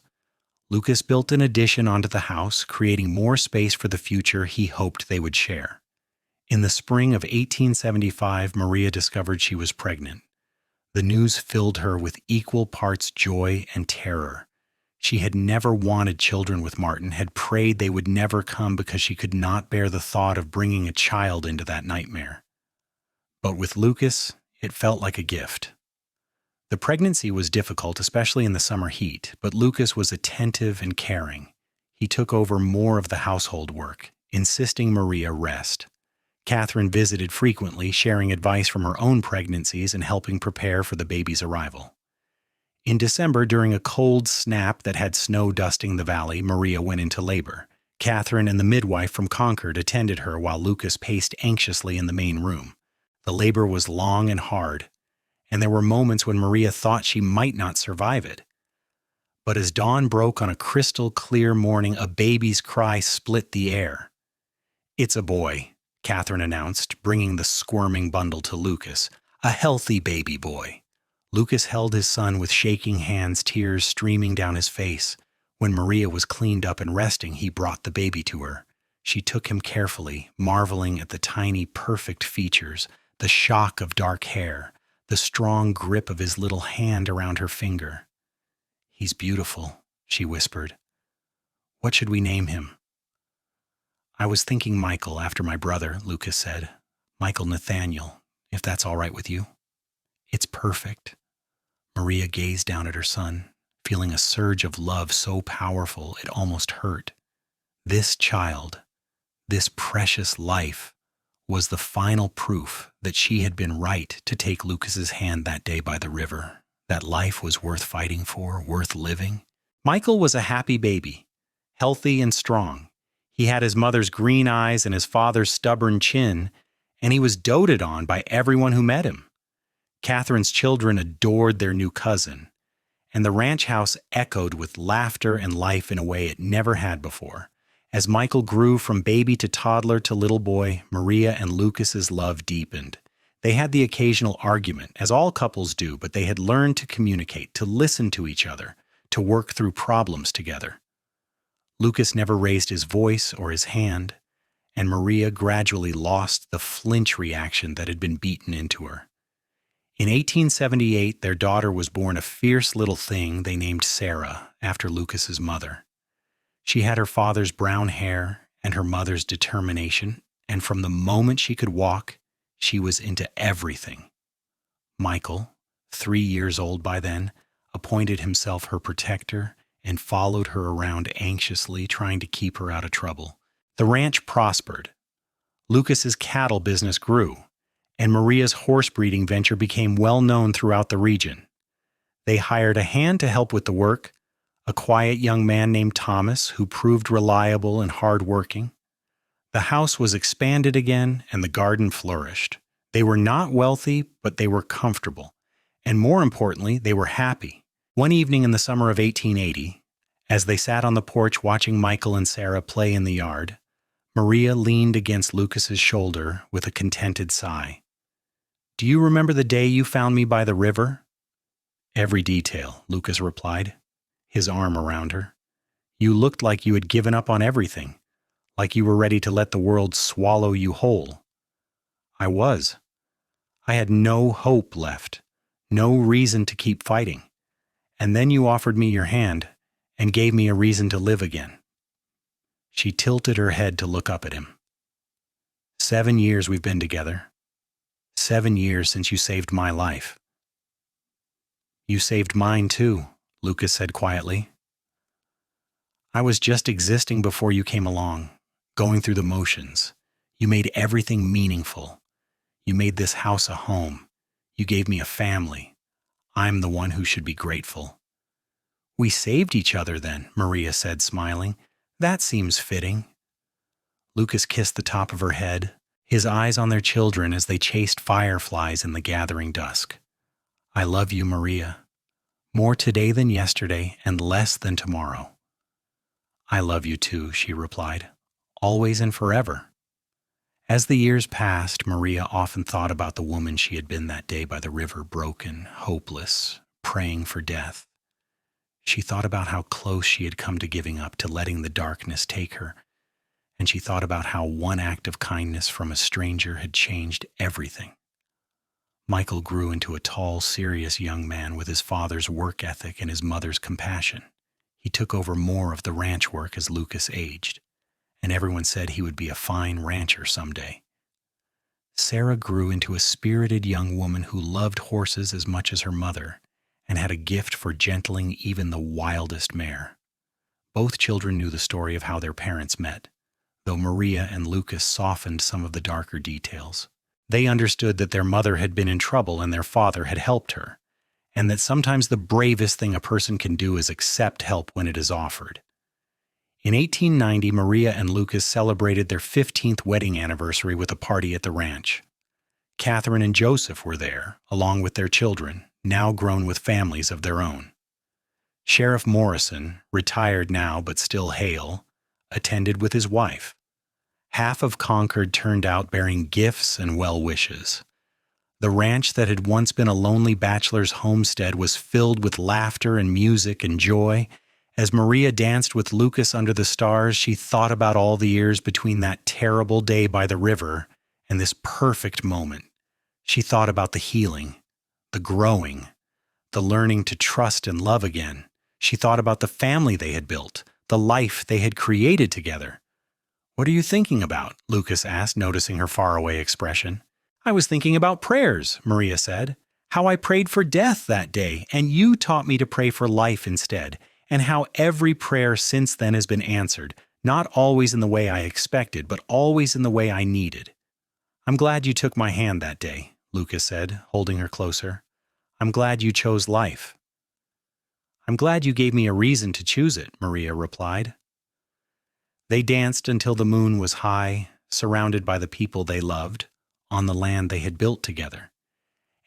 Lucas built an addition onto the house, creating more space for the future he hoped they would share. In the spring of 1875, Maria discovered she was pregnant. The news filled her with equal parts joy and terror. She had never wanted children with Martin, had prayed they would never come because she could not bear the thought of bringing a child into that nightmare. But with Lucas, it felt like a gift. The pregnancy was difficult, especially in the summer heat, but Lucas was attentive and caring. He took over more of the household work, insisting Maria rest. Catherine visited frequently, sharing advice from her own pregnancies and helping prepare for the baby's arrival. In December, during a cold snap that had snow dusting the valley, Maria went into labor. Catherine and the midwife from Concord attended her while Lucas paced anxiously in the main room. The labor was long and hard, and there were moments when Maria thought she might not survive it. But as dawn broke on a crystal-clear morning, a baby's cry split the air. "It's a boy," Catherine announced, bringing the squirming bundle to Lucas. "A healthy baby boy." Lucas held his son with shaking hands, tears streaming down his face. When Maria was cleaned up and resting, he brought the baby to her. She took him carefully, marveling at the tiny, perfect features, the shock of dark hair, the strong grip of his little hand around her finger. "He's beautiful," she whispered. "What should we name him?" "I was thinking Michael, after my brother," Lucas said. "Michael Nathaniel, if that's all right with you." "It's perfect." Maria gazed down at her son, feeling a surge of love so powerful it almost hurt. This child, this precious life, was the final proof that she had been right to take Lucas's hand that day by the river. That life was worth fighting for, worth living. Michael was a happy baby, healthy and strong. He had his mother's green eyes and his father's stubborn chin, and he was doted on by everyone who met him. Catherine's children adored their new cousin, and the ranch house echoed with laughter and life in a way it never had before. As Michael grew from baby to toddler to little boy, Maria and Lucas's love deepened. They had the occasional argument, as all couples do, but they had learned to communicate, to listen to each other, to work through problems together. Lucas never raised his voice or his hand, and Maria gradually lost the flinch reaction that had been beaten into her. In 1878, their daughter was born a fierce little thing they named Sarah, after Lucas's mother. She had her father's brown hair and her mother's determination, and from the moment she could walk, she was into everything. Michael, 3 years old by then, appointed himself her protector and followed her around anxiously, trying to keep her out of trouble. The ranch prospered. Lucas's cattle business grew, and Maria's horse breeding venture became well known throughout the region. They hired a hand to help with the work, a quiet young man named Thomas who proved reliable and hardworking. The house was expanded again, and the garden flourished. They were not wealthy, but they were comfortable, and more importantly, they were happy. One evening in the summer of 1880, as they sat on the porch watching Michael and Sarah play in the yard, Maria leaned against Lucas's shoulder with a contented sigh. "Do you remember the day you found me by the river?" "Every detail," Lucas replied, his arm around her. "You looked like you had given up on everything, like you were ready to let the world swallow you whole." "I was. I had no hope left, no reason to keep fighting. And then you offered me your hand and gave me a reason to live again." She tilted her head to look up at him. 7 years we've been together. 7 years since you saved my life." "You saved mine too," Lucas said quietly. "I was just existing before you came along, going through the motions. You made everything meaningful. You made this house a home. You gave me a family. I'm the one who should be grateful." "We saved each other then," Maria said, smiling. "That seems fitting." Lucas kissed the top of her head, his eyes on their children as they chased fireflies in the gathering dusk. "I love you, Maria. More today than yesterday and less than tomorrow." "I love you too," she replied. "Always and forever." As the years passed, Maria often thought about the woman she had been that day by the river, broken, hopeless, praying for death. She thought about how close she had come to giving up, to letting the darkness take her, and she thought about how one act of kindness from a stranger had changed everything. Michael grew into a tall, serious young man with his father's work ethic and his mother's compassion. He took over more of the ranch work as Lucas aged, and everyone said he would be a fine rancher someday. Sarah grew into a spirited young woman who loved horses as much as her mother and had a gift for gentling even the wildest mare. Both children knew the story of how their parents met, though Maria and Lucas softened some of the darker details. They understood that their mother had been in trouble and their father had helped her, and that sometimes the bravest thing a person can do is accept help when it is offered. In 1890, Maria and Lucas celebrated their 15th wedding anniversary with a party at the ranch. Catherine and Joseph were there, along with their children, now grown with families of their own. Sheriff Morrison, retired now but still hale, attended with his wife. Half of Concord turned out bearing gifts and well wishes. The ranch that had once been a lonely bachelor's homestead was filled with laughter and music and joy. As Maria danced with Lucas under the stars, she thought about all the years between that terrible day by the river and this perfect moment. She thought about the healing, the growing, the learning to trust and love again. She thought about the family they had built, the life they had created together. "What are you thinking about?" Lucas asked, noticing her faraway expression. "I was thinking about prayers," Maria said. "How I prayed for death that day, and you taught me to pray for life instead, and how every prayer since then has been answered, not always in the way I expected, but always in the way I needed." "I'm glad you took my hand that day," Lucas said, holding her closer. "I'm glad you chose life." "I'm glad you gave me a reason to choose it," Maria replied. They danced until the moon was high, surrounded by the people they loved, on the land they had built together.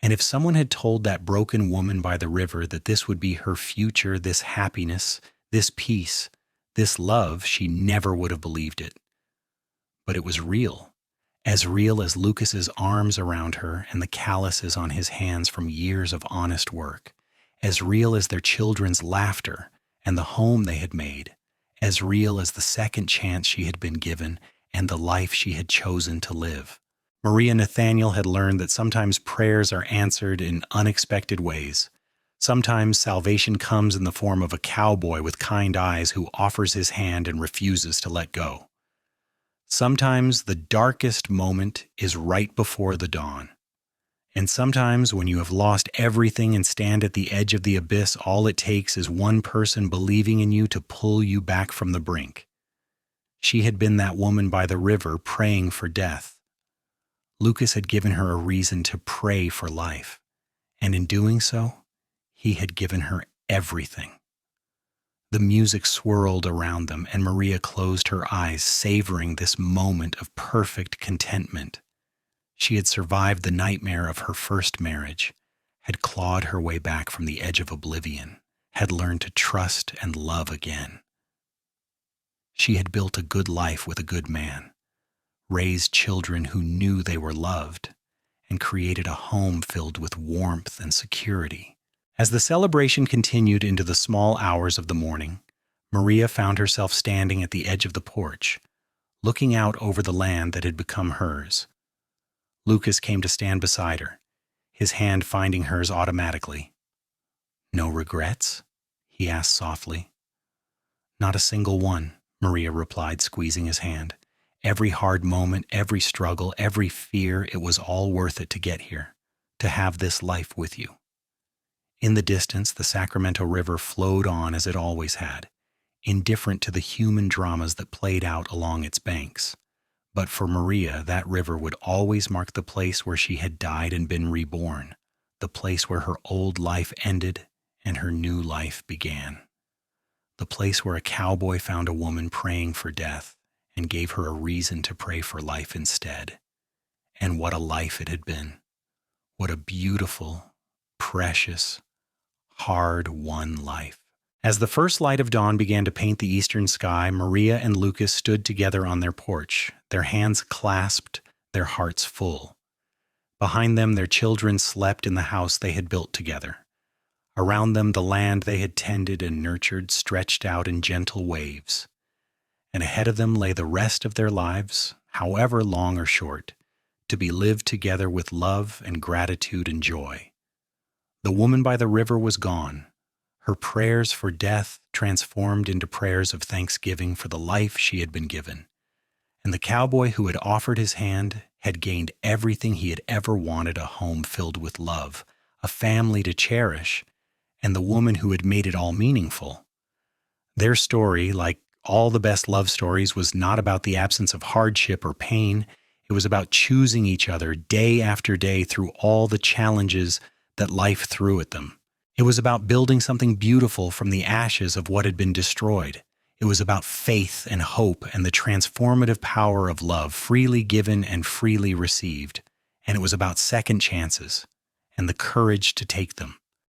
And if someone had told that broken woman by the river that this would be her future, this happiness, this peace, this love, she never would have believed it. But it was real as Lucas's arms around her and the calluses on his hands from years of honest work, as real as their children's laughter and the home they had made, as real as the second chance she had been given and the life she had chosen to live. Maria Nathaniel had learned that sometimes prayers are answered in unexpected ways. Sometimes salvation comes in the form of a cowboy with kind eyes who offers his hand and refuses to let go. Sometimes the darkest moment is right before the dawn. And sometimes when you have lost everything and stand at the edge of the abyss, all it takes is one person believing in you to pull you back from the brink. She had been that woman by the river praying for death. Lucas had given her a reason to pray for life, and in doing so, he had given her everything. The music swirled around them, and Maria closed her eyes, savoring this moment of perfect contentment. She had survived the nightmare of her first marriage, had clawed her way back from the edge of oblivion, had learned to trust and love again. She had built a good life with a good man, raised children who knew they were loved, and created a home filled with warmth and security. As the celebration continued into the small hours of the morning, Maria found herself standing at the edge of the porch, looking out over the land that had become hers. Lucas came to stand beside her, his hand finding hers automatically. "No regrets?" he asked softly. "Not a single one," Maria replied, squeezing his hand. "Every hard moment, every struggle, every fear, it was all worth it to get here, to have this life with you." In the distance, the Sacramento River flowed on as it always had, indifferent to the human dramas that played out along its banks. But for Maria, that river would always mark the place where she had died and been reborn, the place where her old life ended and her new life began. The place where a cowboy found a woman praying for death and gave her a reason to pray for life instead. And what a life it had been. What a beautiful, precious, hard-won life. As the first light of dawn began to paint the eastern sky, Maria and Lucas stood together on their porch, their hands clasped, their hearts full. Behind them, their children slept in the house they had built together. Around them, the land they had tended and nurtured stretched out in gentle waves. And ahead of them lay the rest of their lives, however long or short, to be lived together with love and gratitude and joy. The woman by the river was gone, her prayers for death transformed into prayers of thanksgiving for the life she had been given. And the cowboy who had offered his hand had gained everything he had ever wanted: a home filled with love, a family to cherish, and the woman who had made it all meaningful. Their story, like all the best love stories, was not about the absence of hardship or pain. It was about choosing each other day after day through all the challenges that life threw at them. It was about building something beautiful from the ashes of what had been destroyed. It was about faith and hope and the transformative power of love, freely given and freely received. And it was about second chances and the courage to take them.